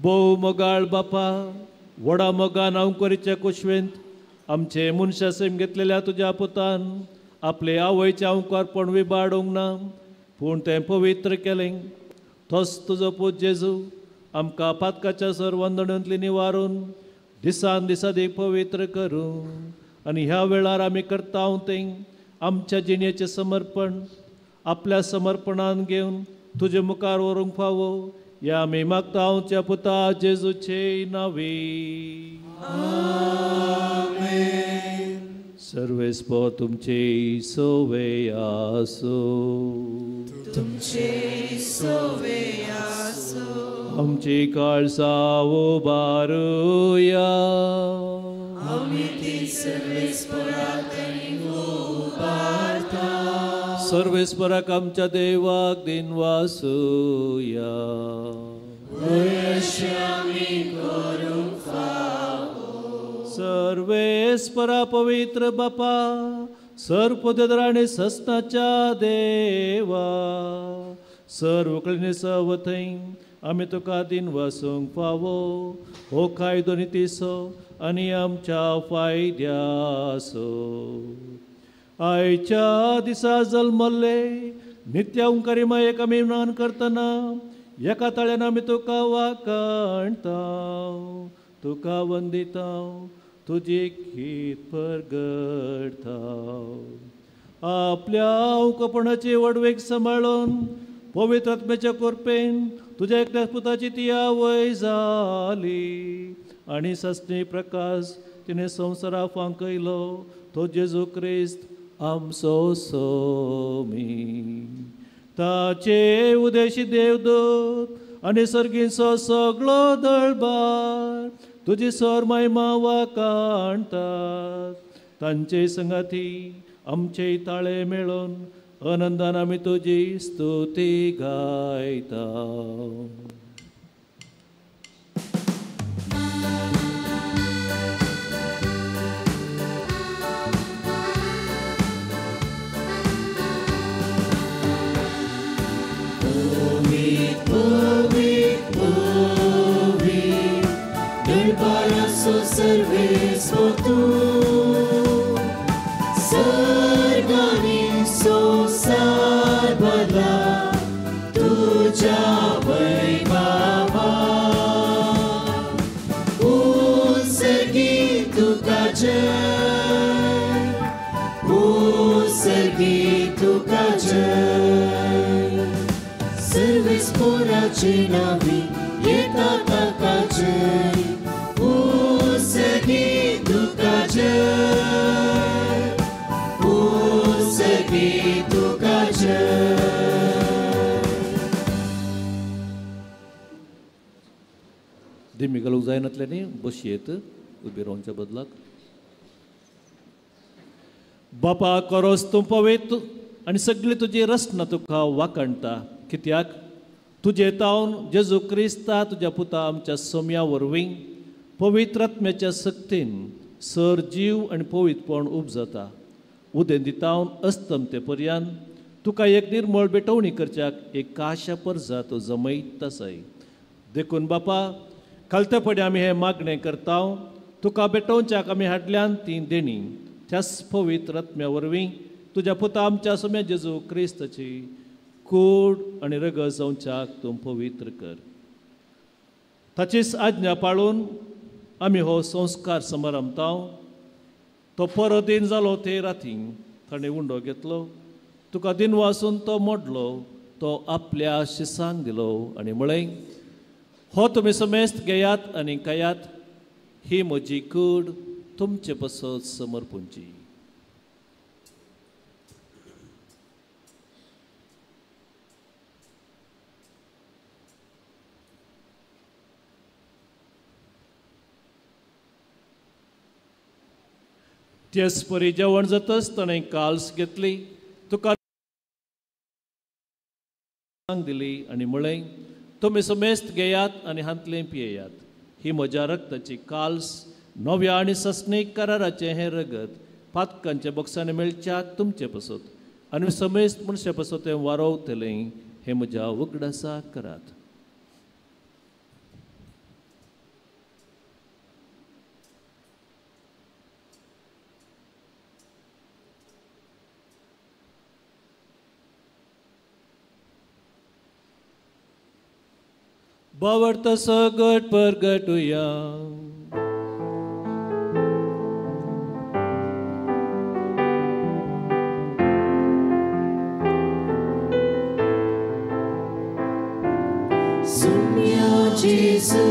भोव मोगाळ बापा व्हडा मोगान अंकुरीच्या कुशवेंत आमचे मनशा सैम घेतलेल्या तुज्या पुतान आपले आवयचे अंकुरपण विबाडूंक ना पूण तें पवित्र केलें तोच तुजो पूत जेजू आमकां पातकाच्या सर वंदणेंतली निवारून दिसान दिसा पवित्र करूं आनी ह्या वेळार आमी करता तें आमच्या जिणेचें समर्पण आपल्या समर्पणान घेवन तुजे मुखार व्हरूंक फावो या आमी मागता हांवच्या पुता जेजूचे नांवे सर्वेस्प तुमचे सोवे आसो आमची काळजां उबारुया सर्वेस्पराक आमच्या देवाक दिनवासुया सर्वेस्परा पवित्र बापा सर्वपदराणी सस्नाच्या देवा सर्व कळणे सवथै आमी तुका दिनवासूंक फावो हो कायदो नितीसो आनी आमच्या फायद्यासो आयच्या दिसा जल्मल्ले नित्य ओंकारी मायेक आमी मान करतना एका ताळ्यान आमी तुका वाखाणता तुका वंदिता तुजी खीत परगडता आपल्या अवकपणाचे वडवेक सांबाळून पवित्र आत्म्याच्या कृपेन तुझ्या एकट्या पुताची ती आवय जाली आणि सस्ने प्रकाश तिने संवसारा फांकयलो तो जेजू क्रिस्त आमचो सोमी ताचे उदेशी देवदूत आणि सर्गींचो सगळो दळबार तुझी सर महिमा वाकाणतात तांचे संगाती आमचे ताळे मेळून आनंदान आमी तुजी स्तुती गायता. Servismo tu Sargani संसार भरला तुझ्या वैभवा उसगी तुका जय उसगी तुका जय सर्विस पोराची नावी येता ताका जय उसगी तुका जय उसगी तुका जय. दिमी घालूंक जायनातल्यानी बसयेत उबी रावच्या बदलाक. बापा करोस तूं पवित्र आनी सगळी तुजी रचना तुका वाकणटा कित्याक तुजे तावन जेजू क्रिस्ता तुज्या पुता आमच्या सोम्या वरवीं पवित्र आत्म्याच्या सक्तीन सर जीव आनी पवित्रपण उपजता. उदें दितावन अस्तमते पर्यंत तुका एक निर्मळ बेटवणी करच्याक एक काशा परजा तो जमयत आसाय. देखून बापा खालतेपणी आमी हें मागणें करता तुका बेटोवच्याक आमी हाडल्यान ती देणी त्याच पवित्र आत्म्या वरवीं तुज्या पुता आमच्या सोम्या जेजू क्रिस्ताची कूड आनी रगत जावच्याक तूं पवित्र कर. ताचीच आज्ञा पाळून आमी हो संस्कार समारंभांत तो परत दिन जालो ते राती ताणें उंडो घेतलो तुका दिन वासून तो मोडलो तो आपल्या शिसांक दिलो आनी म्हळें हो तुमी समेस्त घेयात आनी खायात ही म्हजी कूड तुमचे पसत समर्पूंची. तेच परी जेवण जातच ताणें काल्स घेतली तुका दिली आनी म्हळें तुमी समेस्त घेयात आनी हांतलें पियेयात ही म्हज्या रक्ताची काल्स नव्या आनी सस्नीक कराराचें हें रगत पातकांच्या बॉक्सांनी मेळच्याक तुमचे पसत आनी समेस्त मनशे पसत तें वारोवतलें हें म्हज्या उगडासाक करात. बावडता सगट परगटुया. सोम्या जेजू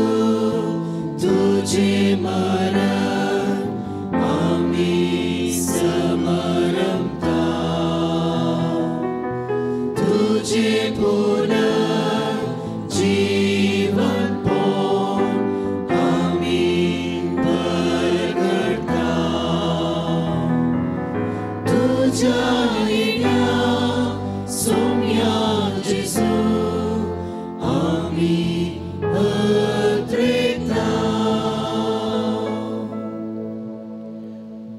तुझे मरण आमी समरमता तुझे पुनः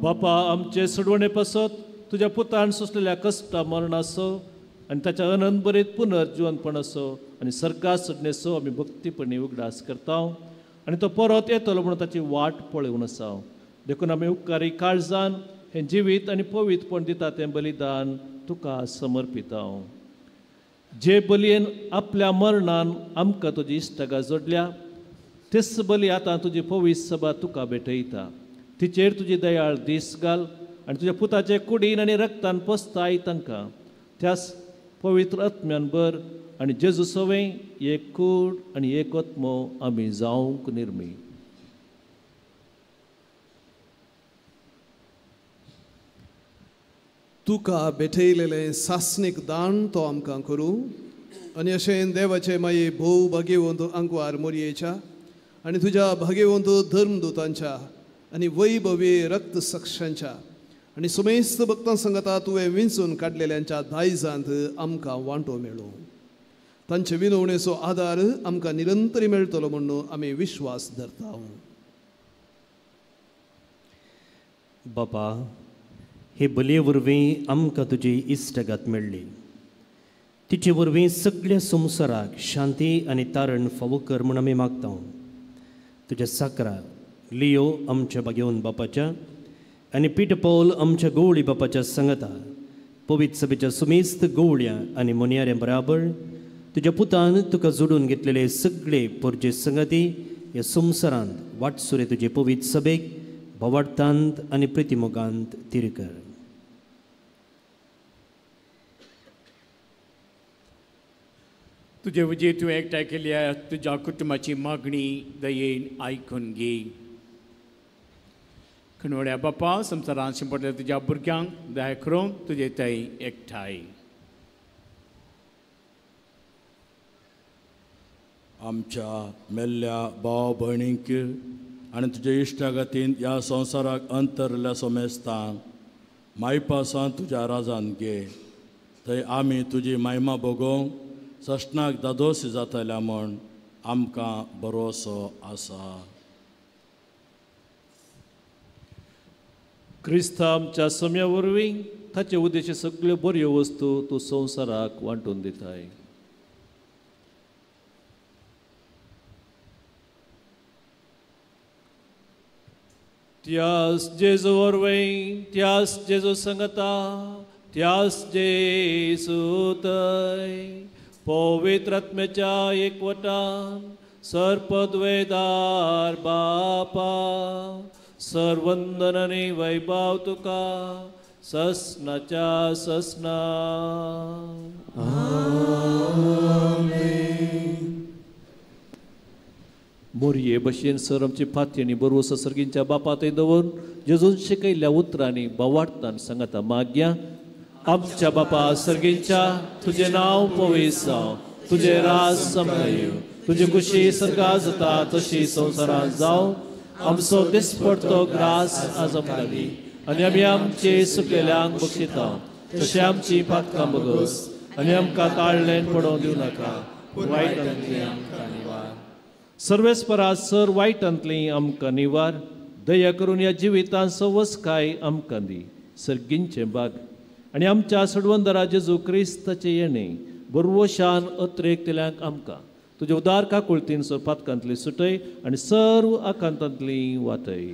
बापा आमचे सोडवणे पसत तुझ्या पुतान सोसलेल्या कष्टा मरणासो आनी ताच्या अनंत बरेत पुनर्जीवनपण असो आनी सरकार सडणेसो आमी भक्तीपणी उगडास करता आनी तो परत येतलो म्हणून ताची वाट पळोवन आसा. देखून आमी उपकारी काळजान हें जिवीत आनी पवित्रपण दिता तें बलिदान तुका समर्पिता. जे बलयेन आपल्या मरणान आमकां तुजी इश्टगा जोडल्या तेच बली आतां तुजी पवित्र सभा तुका भेटयता. तिचेर तुजी दयाळ दीस घाल आनी तुज्या पुताचे कुडीन आनी रक्तान पोसताय तांकां त्याच पवित्र आत्म्यान बर आनी जेजू सवें एक कूड आनी एक आत्मो आमी जावंक निर्मी. तुका भेटयलेलें सासणीक दान तो आमकां करूं आनी अशें देवाचे माये भोव भाग्यवंत आंकवार मोरयेच्या आनी तुज्या भाग्यवंत धर्मदूतांच्या आनी वैभवी रक्त साक्षांच्या आनी सुमेस्त भक्तां संगता तुवें विंचून काडलेल्यांच्या दायजांत आमकां वांटो मेळो. तांचे विनवणेचो आदार आमकां निरंतरी मेळटलो म्हणून आमी विश्वास धरता. बापा, हे बले वरवीं आमकां तुजी इश्टगात मेळ्ळी. तिचे वरवीं सगळ्या संवसाराक शांती आनी तारण फावो कर म्हूण आमी मागता. तुज्या साकरा लियो आमच्या भाग्यवंत बापाच्या आनी पीट पौल आमच्या गवळी बापाच्या संगता पवित्र सभेच्या सुमेस्त गवळ्या आनी मोनयाऱ्या बराबर तुज्या पुतान तुका जोडून घेतलेले सगळे पोरचे संगती ह्या संवसारांत वाटसुरे तुजे पवित्र सभेक भवार्थांत आनी प्रितीमोगांत तीर कर. तुजे वजेर तूं एकठांय केल्या तुज्या कुटुंबाची मागणी दयेन आयकून घे. खणवड्या बापा, संवसारांत शिंपडल्या तुज्या भुरग्यांक दया करून तुजे थंय एकठांय. आमच्या मेल्ल्या भाव भयणींक आनी तुजे इश्टागतीन ह्या संवसाराक अंतरल्या सोमेस्तांक मायपासान तुज्या राजांत घे. थंय आमी तुजी महिमा भोगोवंक सश्नाक दादोस जातल्या म्हूण आमकां भरोसो आसा. क्रिस्ता आमच्या सम्या वरवीं ताचे उद्देश सगळ्यो बऱ्यो वस्तू तूं संवसाराक वांटून दिताय. त्यास जेजू वरवीं, त्यास जेजू संगता, त्यास जेजू थंय पवित्र आत्म्याच्या एकवटान सरपदवेदार बापा सर्वंदन आनी वैभव तुका ससनाच्या ससना. मोरये भशेन सर आमची फाती आनी बरोवस सर्गींच्या बापा थंय दवरून जेजून शिकयल्ल्या उतरांनी बोवाडटान सांगता मागया. आमच्या बापा सर्गींच्या, तुझे नाव पवित्र जावं, तुझे राज समयो, तुझी कुशी सर्गा जाता तशी संवसारांत जावं. आमचो दिसपडतो ग्रास आज आमकां दी आनी आमी आमचे सुकलेल्यांक बक्षिता तशें आमची पातकां बगस आनी आमकां ताळ्ळेन पडोवंक दिवं नाका, वायटांतली आमकां निवार. सर्वेस्परा सर वायटांतली आमकां निवार. दया करून ह्या जिवितांत सवस्काय आमकां दी. सर्गींचे बाग आनी आमच्या सडवंदरा जेजू क्रिस्ताचे येणे बरवशान अत्रेक तेल्यांक आमकां तुजे उदार काकुळतीन पातकांतली सुटय आनी सर्व आकांतांतली वाटय.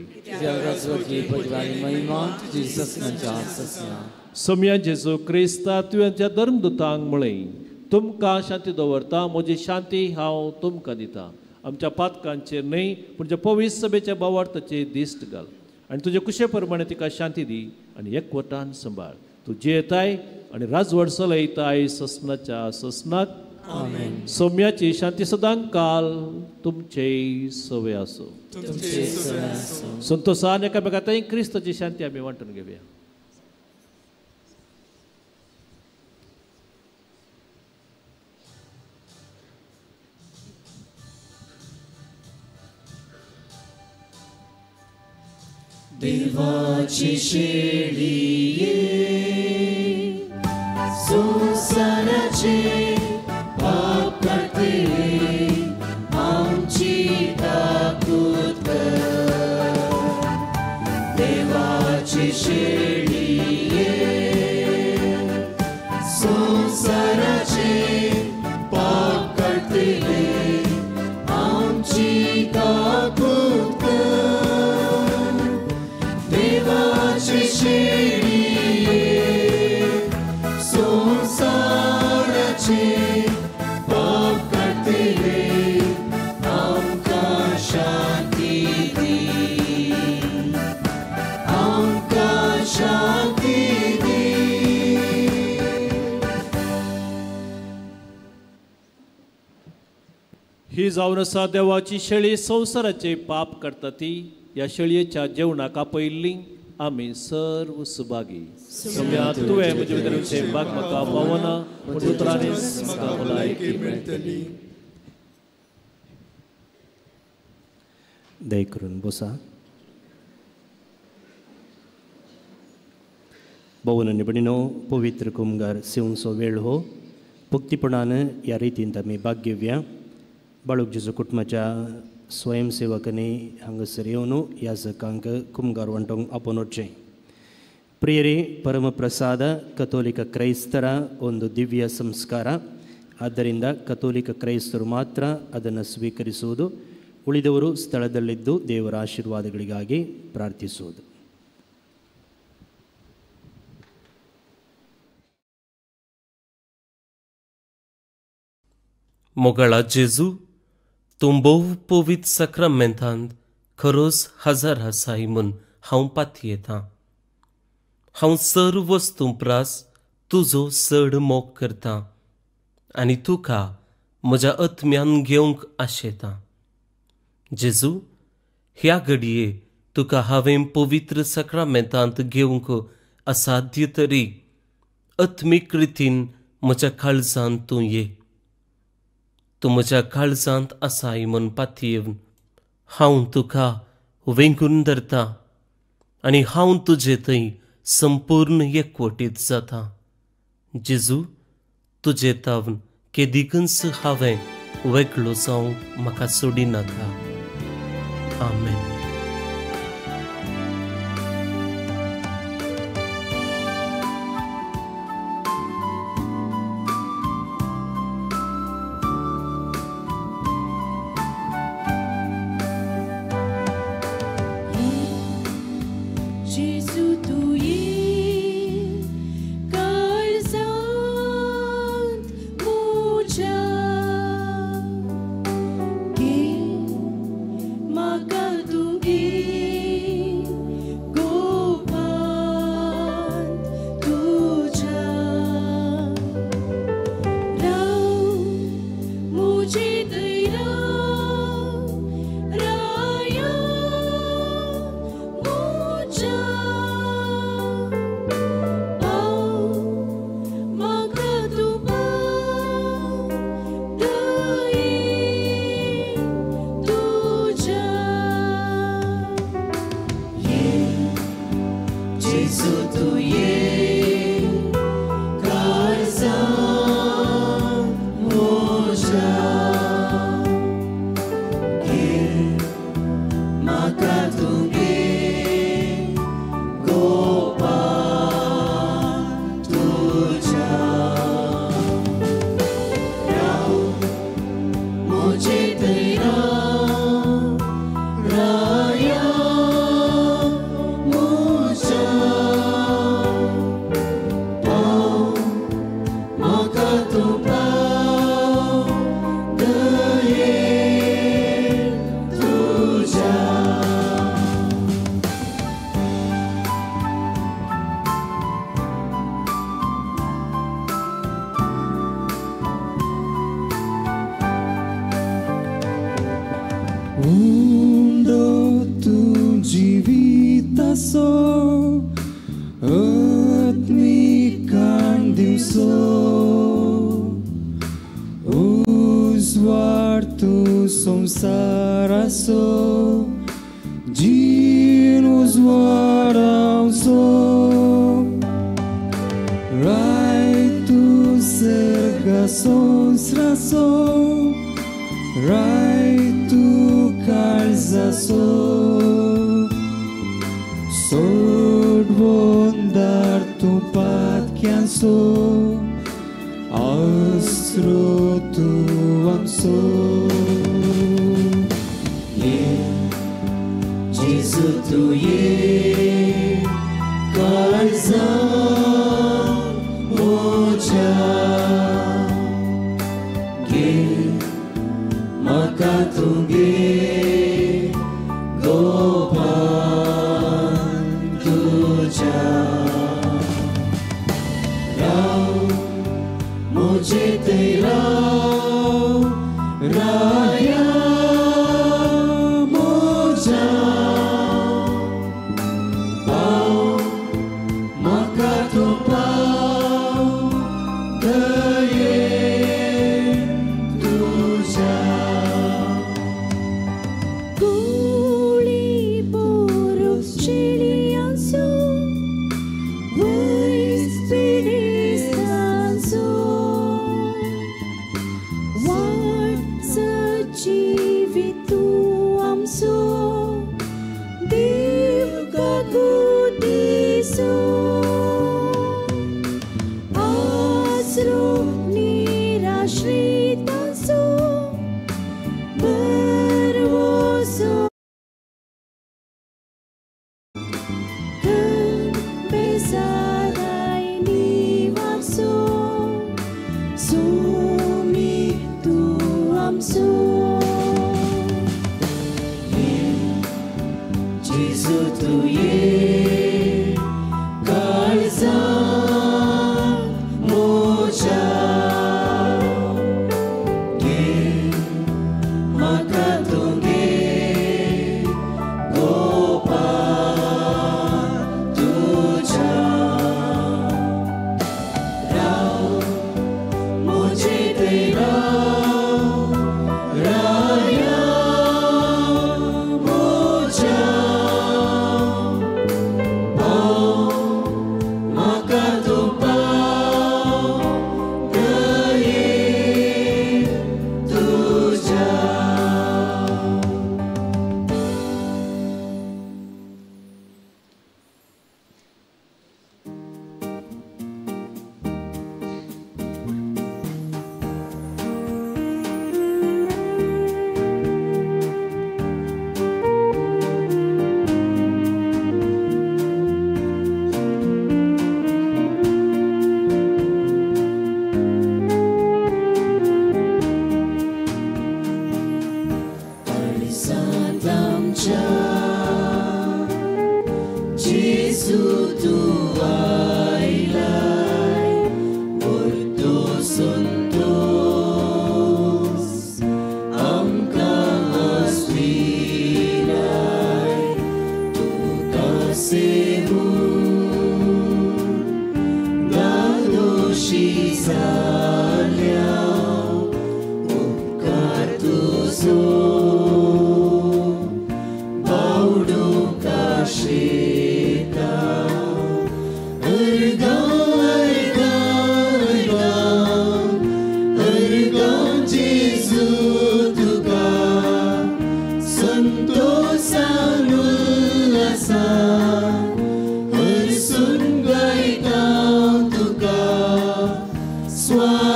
सम्या जेजू क्रिस्ता तुवें त्या धर्मदुतांक म्हळें, तुमकां शांती दवरता, म्हजी शांती हांव तुमकां दिता. आमच्या पातकांचेर न्हय पूण ज्या पवित्र सभेच्या भावार्थाचेर दिश्ट घाल आनी तुजे कुशे प्रमाणे तिका शांती दी आनी एकवटान सांबाळ. तूं जेताय आनी राजवट चलयताय ससनाच्या ससनाक. सौम्याची शांती सदांच काल तुमचे सवे आसो. संतोषान एकामेकांतय क्रिस्ताची शांती आमी वांटून घेवया. देवाची शेळी संसाराचे पाप करते आमची ताकद कर. देवाची शेळी संसाराचे पाप करते आमची ताकद कर. देवाची शेळी संसाराचे पाप करते आमकां शांती दी. आमकां उक्ती जावन आसा देवाची शेळी संवसाराचे पाप करता ती ह्या शेळयेच्या जेवणाका पयलीं आमी सर्व सुभागी सम्या तुवें म्हजे भितर भाग म्हाका पावना पूण उतरांनीच म्हाका भलायकी मेळटली. दय करून बसा. भवन आनी भयणीनो, पवित्र कुमगार सेवनचो वेळ हो. भक्तीपणान ह्या रितीन आमी भाग घेवया. बाळूक जेजू कुटुंबाच्या स्वयंसेवकांनी हांगासर येवन ह्या जकांक कुमगार वांटोवंक आपोवचें. ಪ್ರಿಯರೇ, ಪರಮಪ್ರಸಾದ ಕಥೋಲಿಕ ಕ್ರೈಸ್ತರ ಒಂದು ದಿವ್ಯ ಸಂಸ್ಕಾರ. ಆದ್ದರಿಂದ ಕಥೋಲಿಕ ಕ್ರೈಸ್ತರು ಮಾತ್ರ ಅದನ್ನು ಸ್ವೀಕರಿಸುವುದು, ಉಳಿದವರು ಸ್ಥಳದಲ್ಲಿದ್ದು ದೇವರ ಆಶೀರ್ವಾದಗಳಿಗಾಗಿ ಪ್ರಾರ್ಥಿಸುವುದು. मोगाळा जेजू, तूं भोव पवित्र सक्रामेंतांत खरोच हजर आसाय म्हूण हांव पाती येतां. हांव सर्व वस्तू प्रास तुजो चड मोग करतां आनी तुका म्हज्या आत्म्यान घेवंक आशेतां. जेजू, ह्या घडये तुका हांवें पवित्र सक्रामेंतांत घेवंक असाध्य तरी आत्मीक रितीन म्हज्या काळजांत तूं ये. तूं म्हज्या काळजांत आसाय म्हूण पाती येवन हांव तुका वेंकून धरतां आनी हांव तुजे थंय संपूर्ण एकवटीत जाता. जेजू, तुजे तावन केदीकच हांवें वेगळो जावंक म्हाका सोडिनाका. आमेन. Raya जेजू तुये काळजा मोच्या घे म्हाका तुगे गोपा तुझ्या राव मोचे थंय राव राया मोच्या म्हाका तूं पाव दये तुझ्या Santo आमच्या जेजू तूं आयलाय परतो संतोस आमकां आसविलाय तुका सेवून दादोशी जाल्या उपकार तुजो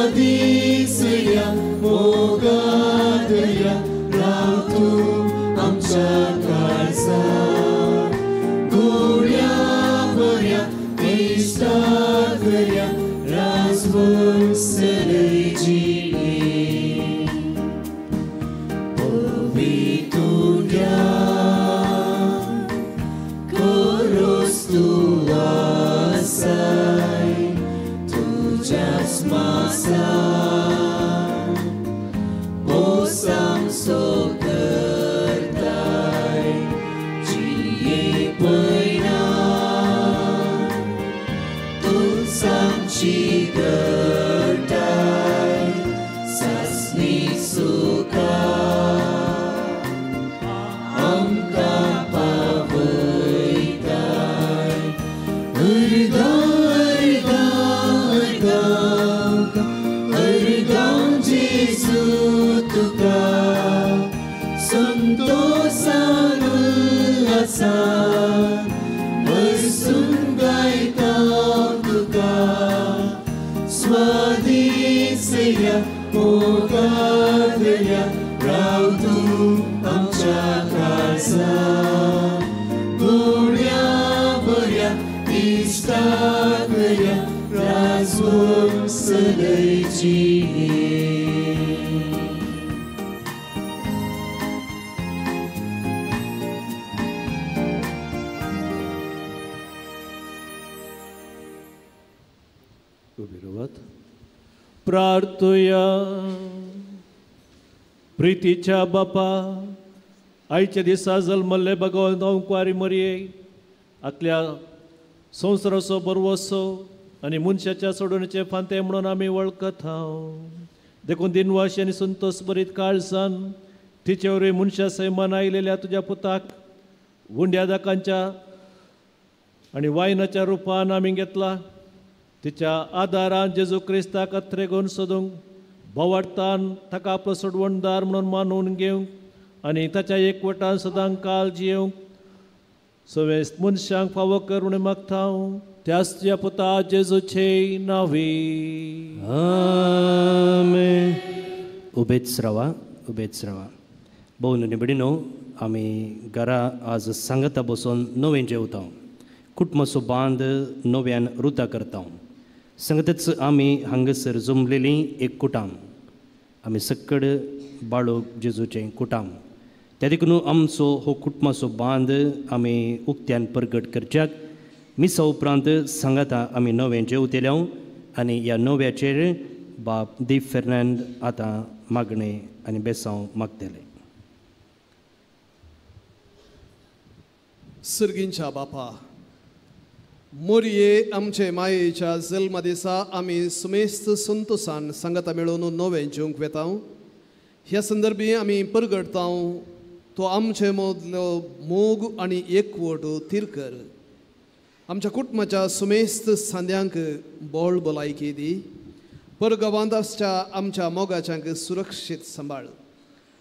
स्वादिसया मोगादया राव तूं आमच्या काळजात गोड्या बऱ्या इश्टाक बऱ्या राजवंश सदैची पवित्रुड्या कोरोस तूं आसाय तुझ्याच मासा मोसाम सो करताय जिये पैना तुमची करताय सासणी सुका आमकां पावयताय अर्गां जेजू तुका संतोषान आसा बसून गायता तुका स्वादिसया मोगादया राव तूं आमच्या काळजात गोड्या बऱ्या इश्टाक बऱ्या राजवंश सदैची प्रार्थुया. प्रितीच्या बापा, आयच्या दिसा जल्मल्ले भगवंत ओंकवारी मरये आपल्या संवसाराचो बरवसो आनी मनशाच्या सोडणीचे फांते म्हणून आमी वळखत हांव देखून दिनवाशी आनी संतोश बरीत काळजान तिचे वरवीं मनशा सैमान आयलेल्या तुज्या पुताक वुंड्या दाकांच्या आनी वायनाच्या रुपान आमी घेतला. तिच्या आदारान जेजू क्रिस्ताक अत्रेगोन सोदूंक भोवाडतान ताका आपलो सोडवणदार म्हणून मानून घेवंक आनी ताच्या एकवटान सदां काल जियेवंक सवेस्त मनशांक फावो कर म्हणून मागता हांव त्याच तुज्या पुता जेजूचे नांवी. आमेन. उबेच रावा, उबेच रावा. भोवन निबडिनो, आमी घरा आज सांगता बसून नवें जेवता. कुटुंबाचो बांद नव्यान रुता करता. संगतच आमी हांगासर जमलेलीं एक कुटाम. आमी सक्कड बाळोक जेजूचें कुटाम. त्या देखून आमचो हो कुटुंबाचो बांद आमी उक्त्यान प्रगट करच्याक मिसा उपरांत सांगाता आमी नवें जेवतेल्या आनी ह्या नव्याचेर बाप दीप फेर्नांद आतां मागणें आनी बेसांव मागतले. सर्गींच्या बापा, मोरये आमचे मायेच्या जल्मा दिसा आमी सुमेस्त संतोषान सांगाता मेळून नवें जेवंक वेता. ह्या संदर्भी आमी परगडता तो आमचे मदलो मोग आनी एकवट थीर कर. आमच्या कुटुंबाच्या सुमेस्त सांद्यांक बोळ भलायकी दी. परगांवांतच्या आमच्या मोगाच्यांक सुरक्षीत सांबाळ.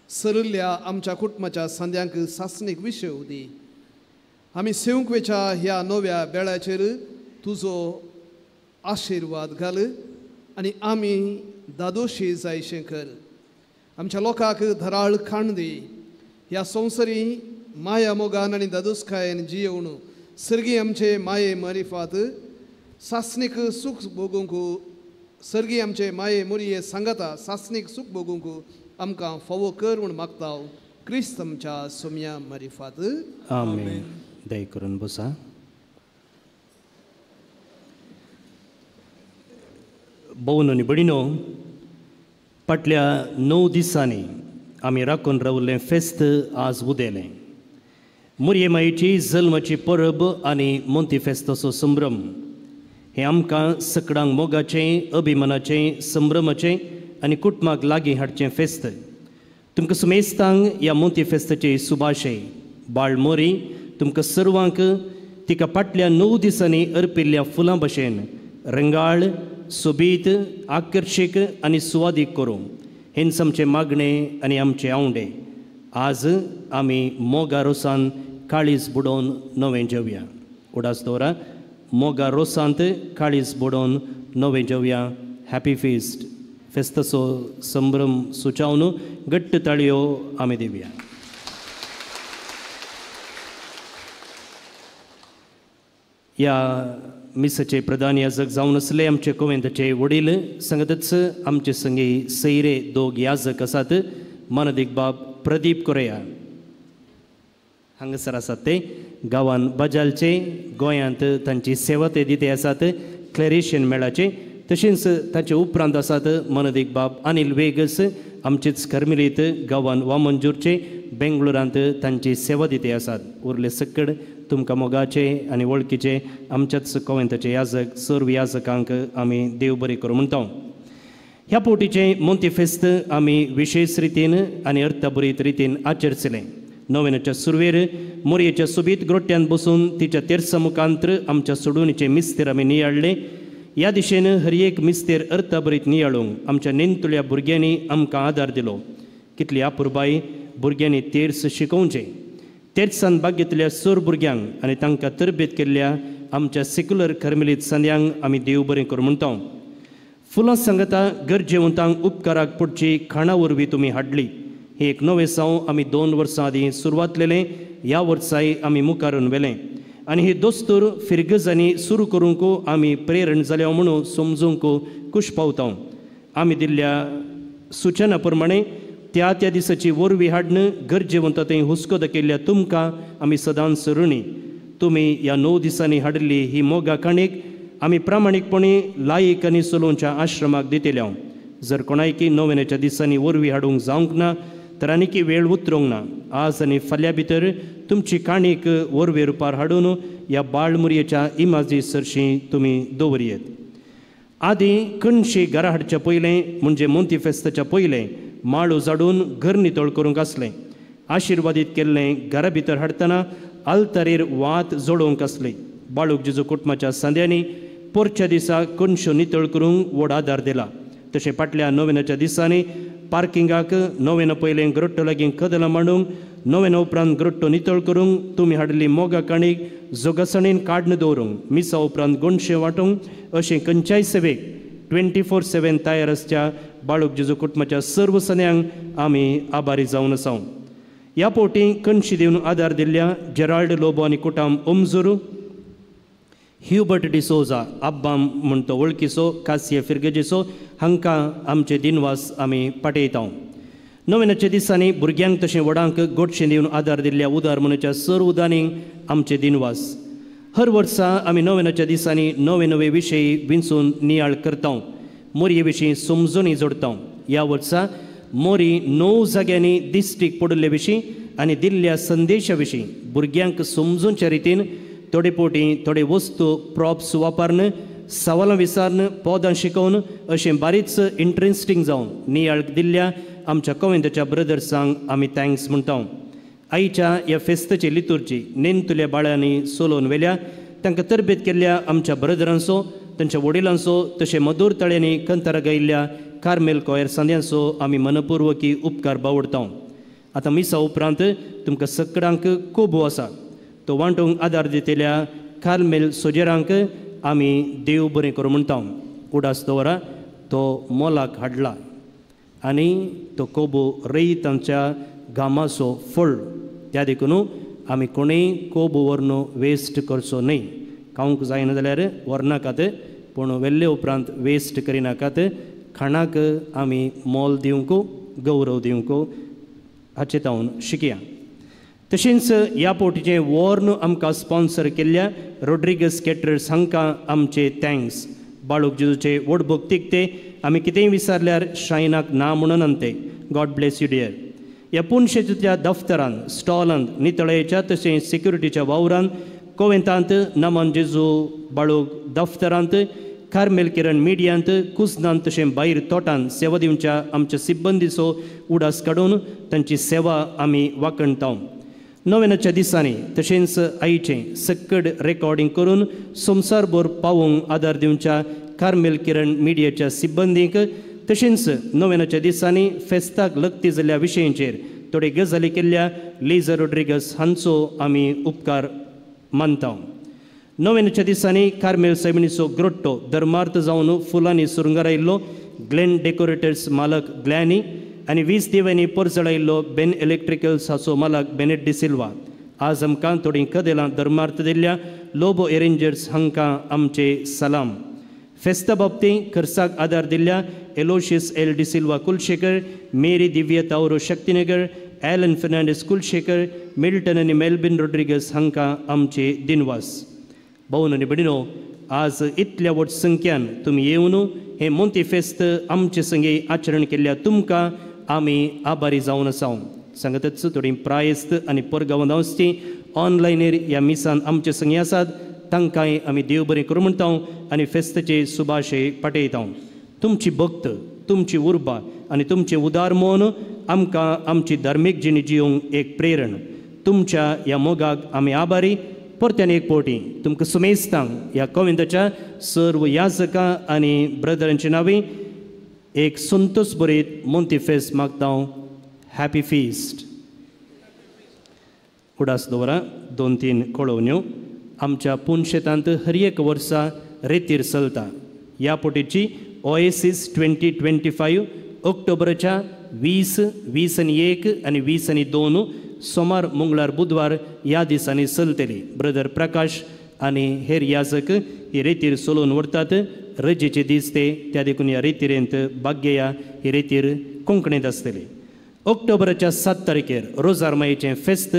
सरल्या आमच्या कुटुंबाच्या सांद्यांक सासणीक विशय दी. आमी सेवंक वेच्या ह्या नव्या बेळाचेर तुजो आशिर्वाद घाल आनी आमी दादोशी जायशें कर. आमच्या लोकांक धराळ खाण दी. ह्या संवसारी माया मोगान आनी दादोसकायेन जियेवन सर्गी आमचे माये मारिफात सासणीक सूख भोगूंक सर्गी आमचे माये मोरये सांगाता सासणीक सूख भोगूंक आमकां फावो कर म्हूण मागता. क्रिस्त आमच्या सोम्या मारिफात. आमेन. दय करून बसा. भोवन आनी भयणीनो, फाटल्या 9 दिसांनी आमी राखून रावल्लें फेस्त आज उदेलें. मोरये मायेची जल्माची परब आनी मोंती फेस्ताचो संभ्रम हें आमकां सकडांक मोगाचें, अभिमानाचें, संभ्रमाचें आनी कुटुंबाक लागीं हाडचें फेस्त. तुमकां सुमेस्तांक ह्या मोंती फेस्ताचे सुभाशय. बाळ मोरी तुमकां सर्वांक तिका फाटल्या 9 दिसांनी अर्पिल्ल्या फुलां भशेन रंगाळ, सोबीत, आकर्शीक आनी सुवादीक करूं हेंच आमचें मागणें आनी आमचें आवडे. आज आमी मोगा रोसान काळीज बुडोवन नवें जेवया. उडास दवरा. मोगा रोसांत काळीज बुडोवन नवें जेवया. Happy fest. फेस्ताचो संभ्रम सुचावन घट्ट ताळयो आमी दिवया. ह्या मिसाचे प्रधान याजक जावन आसले आमचे कोवेंताचे वडील सांगतच आमचे संगी सैरे 2 याजक आसात. मानदीक बाब प्रदीप कोरेया हांगासर आसात. ते गांवांत बजालचे गोंयांत तांची सेवा ते दिते आसात क्लॅरेशन मेळाचे. तशेंच ताचे उपरांत आसात मानदीक बाब अनिल वेगस आमचेच कर्मिलीत गांवांत वामनजूरचे बेंगळुरांत तांची सेवा दिते आसात. उरले सकड तुमकां मोगाचे आनी वळखीचे आमच्याच कोवेंताचे याजक सर्व याजकांक आमी देव बरें करूं म्हणटा. ह्या पोटीचें मोंती फेस्त आमी विशेश रितीन आनी अर्थभरीत रितीन आचरतले. नोवेनाच्या सुरवेर मोरयेच्या सोबीत ग्रोट्यान बसून तिच्या तेरसा मुखांत्र आमच्या सोडूनीचे मिस्तेर आमी नियाळले. ह्या दिशेन हर एक मिस्तेर अर्थभरीत नियाळूंक आमच्या नेंतुल्या भुरग्यांनी आमकां आदार दिलो. कितली आपुरबाई भुरग्यांनी तेर्स शिकोवचें. तेर्सान बागेंतल्या सोर भुरग्यांक आनी तांकां तरबेत केल्ल्या आमच्या सेक्युलर कर्मिलीत सांद्यांक आमी देव बरें करूं म्हणटा. फुलां सांगता गरजेवंतांक उपकाराक पडची खाणा वरवीं तुमी हाडली. हें एक नवें साव आमी 2 वर्सां आदीं सुरवातलेलें. ह्या वर्साय आमी मुखारून व्हेलें आनी ही दोस्तूर फिरगजांनी सुरू करूंक आमी प्रेरण जाल्या म्हणून समजूंक खूश पावता. आमी दिल्ल्या सुचना प्रमाणे त्या दिसाची वरवीं हाडन गरजेवंतांतय हुस्को दाखयल्ल्या तुमकां आमी सदांच ऋणी. तुमी ह्या 9 दिसांनी हाडिल्ली ही मोगा काणीक आमी प्रामाणीकपणी लायक आनी सोलोंच्या आश्रमाक दितल्या. जर कोणायकी नोवेनाच्या दिसांनी वरवीं हाडूंक जावंक ना तर आनीक वेळ उतरूंक ना. आज आनी फाल्यां भितर तुमची काणीक वरवे रुपार हाडून ह्या बाळ मुरयेच्या इमाजी सरशी तुमी दवरियेत. आदीं कणशी घरा हाडच्या पयलें म्हणजे मोंती फेस्ताच्या पयलें माळो झाडून घर नितळ करूंक आसलें. आशिर्वादीत केल्लें घरा भितर हाडटना आल्तारेर वात जोडोवंक आसली. बाळूक जेजू कुटुंबाच्या सांद्यांनी पोरच्या दिसा कणश्यो नितळ करूंक व्हड आदार दिला. तशें फाटल्या नोवेनाच्या दिसांनी पार्किंगाक नोवेना पयलें ग्रोट्टो लागीं कदलां मांडूंक नोवेना उपरांत ग्रोट्टो नितळ करूंक तुमी हाडिल्ली मोगा काणीक जोगासणेन काडून दवरूंक मिसा उपरांत गोंडशें वांटूंक अशें खंयच्याय सेवेक 24/7 तयार आसच्या बाळूक जेजू कुटुंबाच्या सर्व सन्यांक आमी आभारी जावन आसा. ह्या पोटी कणशी दिवन आदार दिल्ल्या जेराल्ड लोबो आनी कुटाम ओमजूर, ह्युबर्ट डिसोजा आब्बाम म्हूण तो वळखीचो कासिया फिरगजेचो हांकां आमचे दिनवास आमी पाटयता. नोवेनाच्या दिसांनी भुरग्यांक तशें व्हडांक गोडशें दिवन आदार दिल्ल्या उदार मनूच्या सर्व उदानींक आमचे दिनवास. हर वर्सा आमी नोवेनाच्या दिसांनी नवे नवे विशय विंचून नियाळ करता, मोरये विशीं समजूनी जोडता. ह्या वर्सा मोरी 9 जाग्यांनी दिश्टीक पडिल्ले विशीं आनी दिल्ल्या संदेशा विशीं भुरग्यांक समजूच्या रितीन थोडे पोटी थोडे वस्तू प्रॉप्स वापरन, सवालां विचारन, पदां शिकोवन अशें बारीच इंट्रस्टींग जावन नियाळ दिल्ल्या आमच्या कोविंदाच्या ब्रदर्सांक आमी थँक्स म्हणटा. आईच्या ह्या फेस्ताची लितुर्जी नेंतुल्या बाळ्यांनी सोलोवन व्हेल्या. तांकां तरबेत केल्ल्या आमच्या ब्रदरांचो, तांच्या वडिलांचो, तशें मधुर तळ्यांनी कंतारा गायिल्ल्या कार्मेल कॉयर सांद्यांचो आमी मनपूर्वकी उपकार बावडटा. आतां मिसा उपरांत तुमकां सगळ्यांक कोबू आसा. तो वांटूंक आदार दितेल्या कार्मेल सोजेरांक आमी देव बरें करूं म्हणटा. उडास दवरा, तो मोलाक हाडला आनी तो कोबू रईत आमच्या गामाचो फळ. त्या देखून आमी कोणेय कोबू व्हरून वेस्ट करचो न्हय. खावंक जायना जाल्यार व्हरनाकात, पूण वेल्ले उपरांत वेस्ट करिनाकात. खाणाक आमी मोल दिवंक, गौरव दिवंक हाचे तावन शिकया. तशेंच ह्या पोटीचें वॉर्न आमकां स्पॉन्सर केल्ल्या रोड्रिगस कॅटरर्स हांकां आमचे थँक्स. बाळूक जेजूचे व्हड भक्तीक ते आमी कितेंय विचारल्यार शायनाक ना म्हणून ते. God bless you dear. ह्या पुणशेच्या दफ्तरांत, स्टॉलांत, नितळेच्या तशेंच सिक्युरिटीच्या वावरांत, कोवेंतांत, नमन जेजू बाळूक दफ्तरांत, कार्मेल किरण मिडियांत, कुसनांत तशें भायर तोटांत सेवा दिवच्या आमच्या सिब्बंदीचो उडास काडून तांची सेवा आमी वाखणटा. नोवेनाच्या दिसांनी तशेंच आईचें सक्कड रेकॉर्डिंग करून संवसारभर पावोवंक आदार दिवच्या कार्मेल किरण मिडियाच्या सिब्बंदीक, तशेंच नोवेनाच्या दिसांनी फेस्ताक लक्ती जाल्ल्या विशयांचेर थोडे गजाली केल्ल्या लिझा रोड्रिगस हांचो आमी उपकार मानता. नोवेनाच्या दिसांनी कार्मेल सेमिनीचो ग्रोट्टो धर्मार्थ जावन फुलांनी सुरंगारायिल्लो ग्लेन डेकोरेटर्स मालक ग्लॅनी आनी 20 दिव्यांनी परजळायिल्लो बेन इलेक्ट्रिकल्स हाचो मालक बेनेट डिसिल्वा. आज आमकां थोडीं कदेलां धर्मार्थ दिल्ल्या लोबो एरेंजर्स हांकां आमचे सलाम. फेस्ता बाबतीं खर्चाक आदार दिल्ल्या एलोशियस एल डिसिल्वा कुलशेकर, मेरी दिव्य तावरो शक्तीनगर, एलन फर्नांडीस कुलशेकर, मिल्टन आनी मेल्बिन रोड्रिगस हांकां आमचे दिनवास. भाऊन आनी भयणीनो, आज इतल्या व्हड संख्यान तुमी येवन हे मोंती फेस्त आमचे संगे आचरण केल्ल्या तुमकां आमी आभारी जावन आसा. सांगतच थोडी प्रायस्त आनी परगांवची ऑनलायनीर ह्या मिसान आमचे संगे आसात, तांकांय आमी देव बरें करूं म्हणटा आनी फेस्ताचे सुभाशय पाठयता. तुमची भक्त, तुमची उर्बा आनी तुमचें उदार मोन आमकां आमची धार्मीक जिणी जियोंक एक प्रेरण. तुमच्या ह्या मोगाक आमी आभारी. परत्यान एक पोटी तुमकां सुमेस्तांक ह्या कोविंदाच्या सर्व याजकां आनी ब्रदरांची नांवी एक संतोश बरयत मोंती फेस्त मागता. Happy feast. उडास दवरा. 2-3 कळोवण्यो. आमच्या पुणशेतांत हर एक वर्सा रेतीर चलता. ह्या पोटीची ओएसीस 2025 ऑक्टोबराच्या 20, 21 आनी 22 सोमार, मंगळार, बुधवार ह्या दिसांनी चलतली. ब्रदर प्रकाश आनी हेर याजक ही रेतीर चलोवन व्हरतात. रजेचे दीस ते, त्या देखून ह्या रेतीरेंत भाग्यया ही रेतीर कोंकणींत आसतली. ऑक्टोबराच्या 7 तारखेर रोजार मायेचें फेस्त.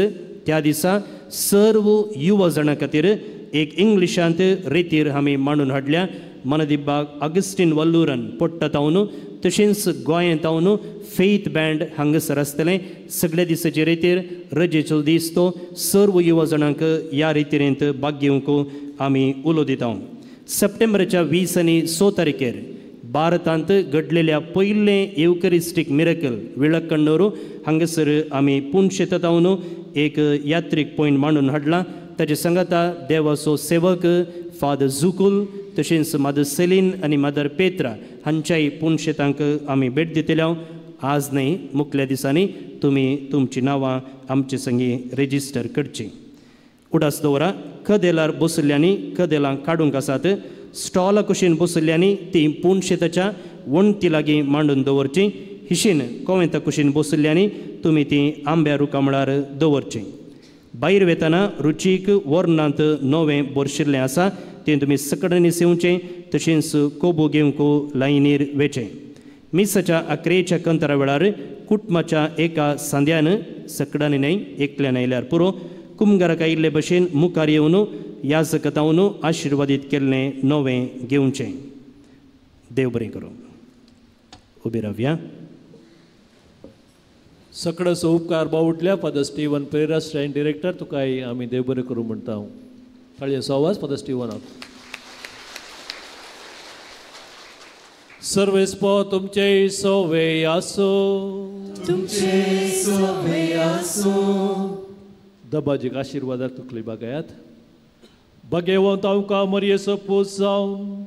त्या दिसा सर्व युवा जाणां खातीर एक इंग्लिशांत रेतीर आमी मांडून हाडल्या. मनदिब्बाग अगस्टीन वल्लूरन पोट्टा तावन, तशेंच गोंयांत तावन फेथ बँड हांगासर आसतलें. सगळ्या दिसाचे रेतीर रजेचो दीस तो. सर्व युवा जाणांक ह्या रेतीरेंत भाग घेवंक आमी उलो दिता. सप्टेंबराच्या 20 आनी 6 तारखेर भारतांत घडलेल्या पयलें एवकरिस्टीक मिरेकल विळकण्णूर हांगासर आमी पुणशेता तावन एक यात्रीक पॉयंट मांडून हाडला. ताचे सांगाता देवाचो सेवक फादर झुकूल, तशेंच मादर सेलीन आनी मादर पेत्रा हांच्याय पुणशेतांक आमी भेट दितल्या. आज न्हय, मुखल्या दिसांनी तुमी तुमची नांवां आमचे संगी रेजिस्टर करची. उडास दवरा. कदेलार बसयल्ल्यांनी कदेलां काडूंक आसात. स्टॉला कुशीन बसयल्ल्यांनी ती पुणशेताच्या वणटी लागीं मांडून दवरची. हिशीन कोवेंता कुशीन बसयल्ल्यांनी तुमी ती आंब्या रुका मळार दवरची. भायर वेतना रुचीक वर्णांत नवें बरशिल्लें आसा, तें तुमी सकडनी सेवचें. तशेंच कोबू घेवंक लायनीर वेचें. मिसाच्या 11च्या कंतरा वेळार कुटुंबाच्या एका सांद्यान सकडांनी न्हय एकल्यान आयल्यार पुरो कुमगाराक आयिल्ले भशेन मुखार येवन याजकतावन आशिर्वादीत केल्लें नवें घेवचें. देव बरें करूं. उबे रावया. सकडसो उपकार बावटल्या फादर स्टीवन पेरेरा स्ट्रेन डिरेक्टर तुकाय आमी देव बरें करूं म्हणटा. ताळयेचो आवाज फादर स्टीवनाक. सर्वेस्पो तुमचे सोवे आसो. तुमचे सोवे आसो. दबाजीक आशिर्वादाक तकली बागायात. भगवंत आमकां मरयेचो पूत जावन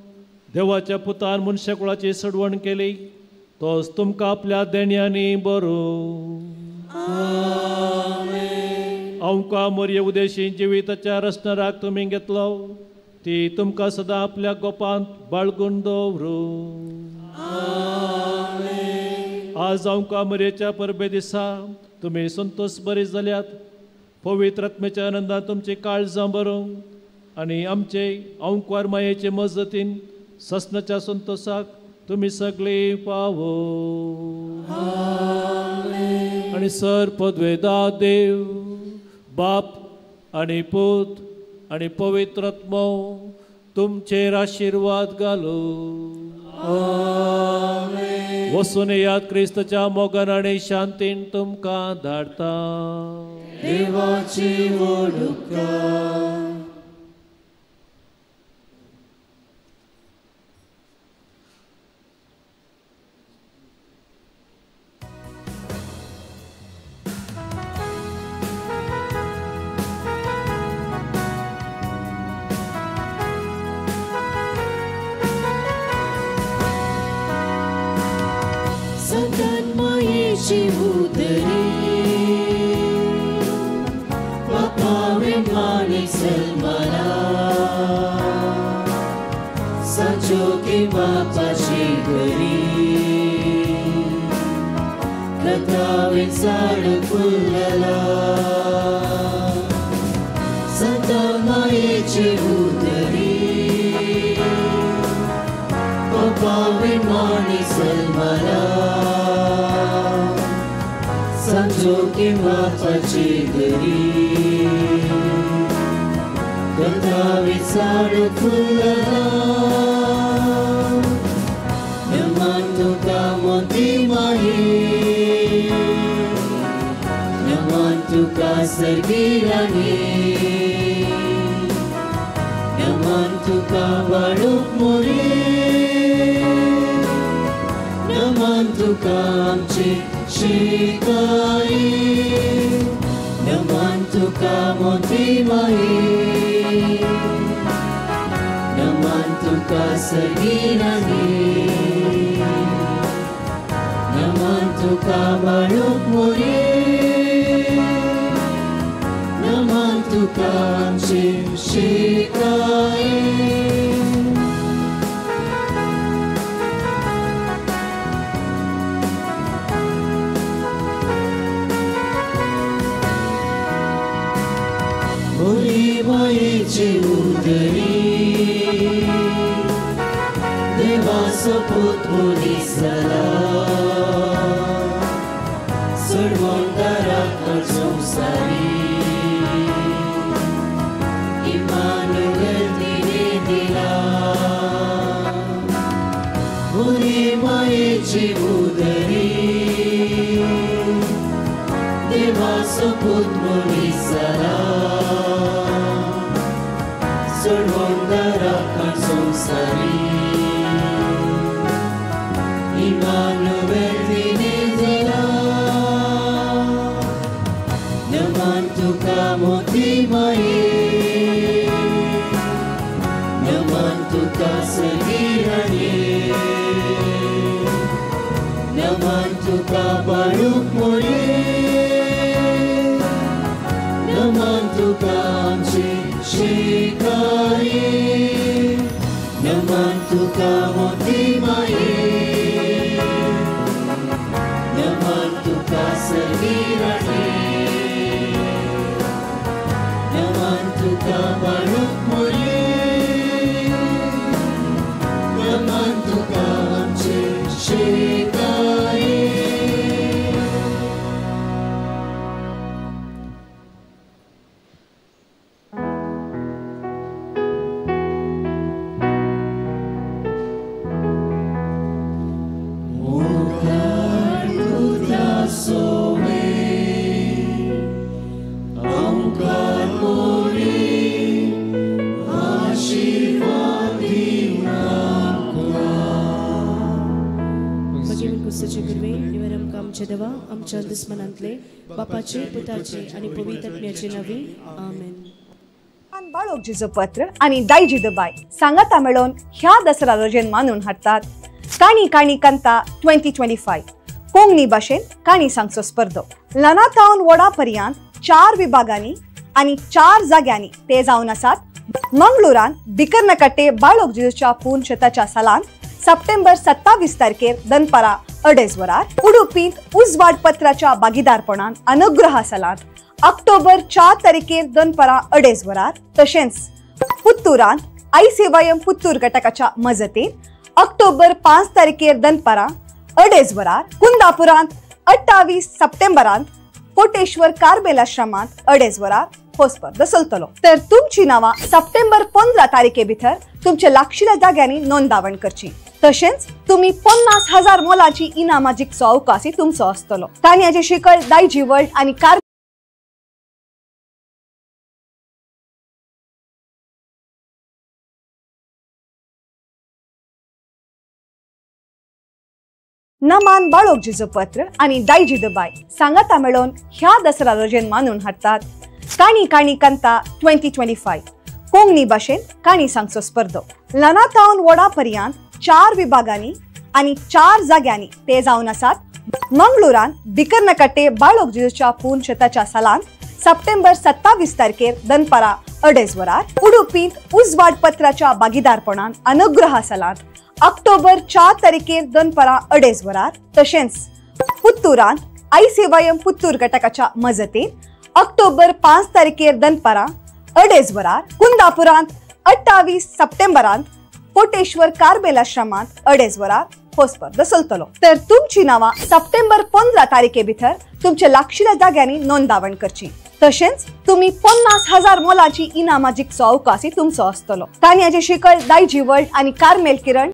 देवाच्या पुतान मनशा कुळाची सडवण केली. तोच तुमकां आपल्या देण्यांनी बरो. आमकां मरये उदेशी जिविताच्या रचनाराक तुमी घेतलो. ती तुमकां सदां आपल्या गोपांत बाळगून दवरो. आज आमकां मरयेच्या परबे दिसा तुमी संतोश बरे जाल्यात. पवित्र आत्म्याच्या आनंदान तुमची काळजां बरो आनी आमचे अंकार मायेचे मजतीन ससनाच्या संतोषाक तुमी सगळीं पावो. आनी सर पदवेदा देव बाप आनी पूत आनी पवित्र आत्मो तुमचेर आशिर्वाद घालो. वसून याद क्रिस्ताच्या मोगान आनी शांतीन तुमकां धाडटा. देवाची वडुपकार. सतत मायेची उदरी बापावे माने सलमाना साचो की बापाची घरी कथावे झाड फुलला. सतत मायेची उदरी बापावे माने सलमाना साचो की बापाची घरी कथावे झाड फुलला. नमन तुका मोती माही नमन तुका सर्गीराणी नमन तुका वाडूक मोरी नमन तुका आमची शिकाई नमन तुका मोती माई नमन तुका सर्गीराणी नमन तुका बाळूक मोरी नमन तुका आमची शिकाई. मोरी मायेची उदरी देवाचो पूत मनीसला सडवणदाराक संवसारी इमानुएल तिणे दिला. मोरी मायेची उदरी देवाचो पूत मनीसला सडवणदाराक संवसारी इमानुएल तिणे दिला. नमन तुका मोती माये नमन तुका सर्गीराणी नमन तुका बाळूक मोरी नमन तुका आमची शिकाई नमन तुका मोती माये नमन तुका सर्गीराणी नमन तुका बाळूक मोरी नमन तुका आमची शिकाई. देवा आमच्या दुस्मनांतले बापाचे पुताचे आणि पवित्र आत्म्याचे नावे आमेन. बाळोक जेजू पत्र आणि दायजी दबाय सांगाता मेळोन ह्या दसरा रोजेन मानून हाडटात काणी काणी कंता 2025 कोंकणी भाशेन काणी सांगचो स्पर्धो. ल्हानातावन व्हडा पर्यंत 4 विभागांनी आणि 4 जाग्यांनी ते जावन आसात. मंगळुरान बिकर्नकट्टे बाळोक जेजूच्या पुनशताच्या सालान सप्टेंबर 27 तारखेर दनपारा 2:30 वरार, उडुपींत उजवाड पत्राच्या भागीदारपणान अनुग्रह सालांत ऑक्टोबर 4 तारखेर दनपारा 2:30 वरार, तशेंच पुत्तूरान आयसेवायम पुत्तूर घटकाच्या मजतीन ऑक्टोबर 5 तारखेर दनपारा 2:30 वरार, कुंदापुरांत 28 सप्टेंबरांत कोटेश्वर कार्मेल आश्रमांत 2:30 वरार हो स्पर्धा चलतलो. तर तुमची नावां सप्टेंबर 15 तारखे भितर तुमच्या लागशिल्ल्या जाग्यांनी नोंदवण करची. तशेंच तुम्ही 50,000 मोलाची इनामां जिखचो अवकाशय तुमचो आसतलो. तांण्याचे शिकळ दायजी वर्ल्ड आणि कार नमान बाळोक जेजू पत्र आणि दायजी दबाय सांगाता मेळोन ह्या दसरा रोजेन मानून हाडटात काणी काणी कंता 2025 कोंकणी भाशेन काणी सांगचो स्पर्धो. ल्हानातावन व्हडा पर्यंत 4 विभागांनी आणि 4 जाग्यांनी ते जावन आसात. मंगळुरान बिकर्नकट्टे बाळोक जेजूच्या पुनशताच्या सालान सप्टेंबर 27 तारखेर दनपारा 2:30 वरार, उडुपींत उजवाड पत्राच्या भागीदारपणान अनुग्रह सालांत ऑक्टोबर 4 तारखेर दनपारा 2:30 वरार, तशेंच पुत्तूरान आयसेवायम पुत्तूर घटकाच्या मजतीन ऑक्टोबर 5 तारखेर दनपारा 2:30 वरार, कुंदापुरांत 28 सप्टेंबरांत कोटेश्वर कार्मेल आश्रमांत 2:30 वरार हो स्पर्धा चलतलो. तर तुमची नावां सप्टेंबर 15 तारखे भितर तुमच्या लागशिल्ल्या जाग्यांनी नोंदवण करची. तशेंच तुम्ही 50,000 मोलाची इनामां जिखचो अवकाशय तुमचो आसतलो. तांण्याचे शिकळ दायजी वर्ल्ड आणि कार्मेल किरण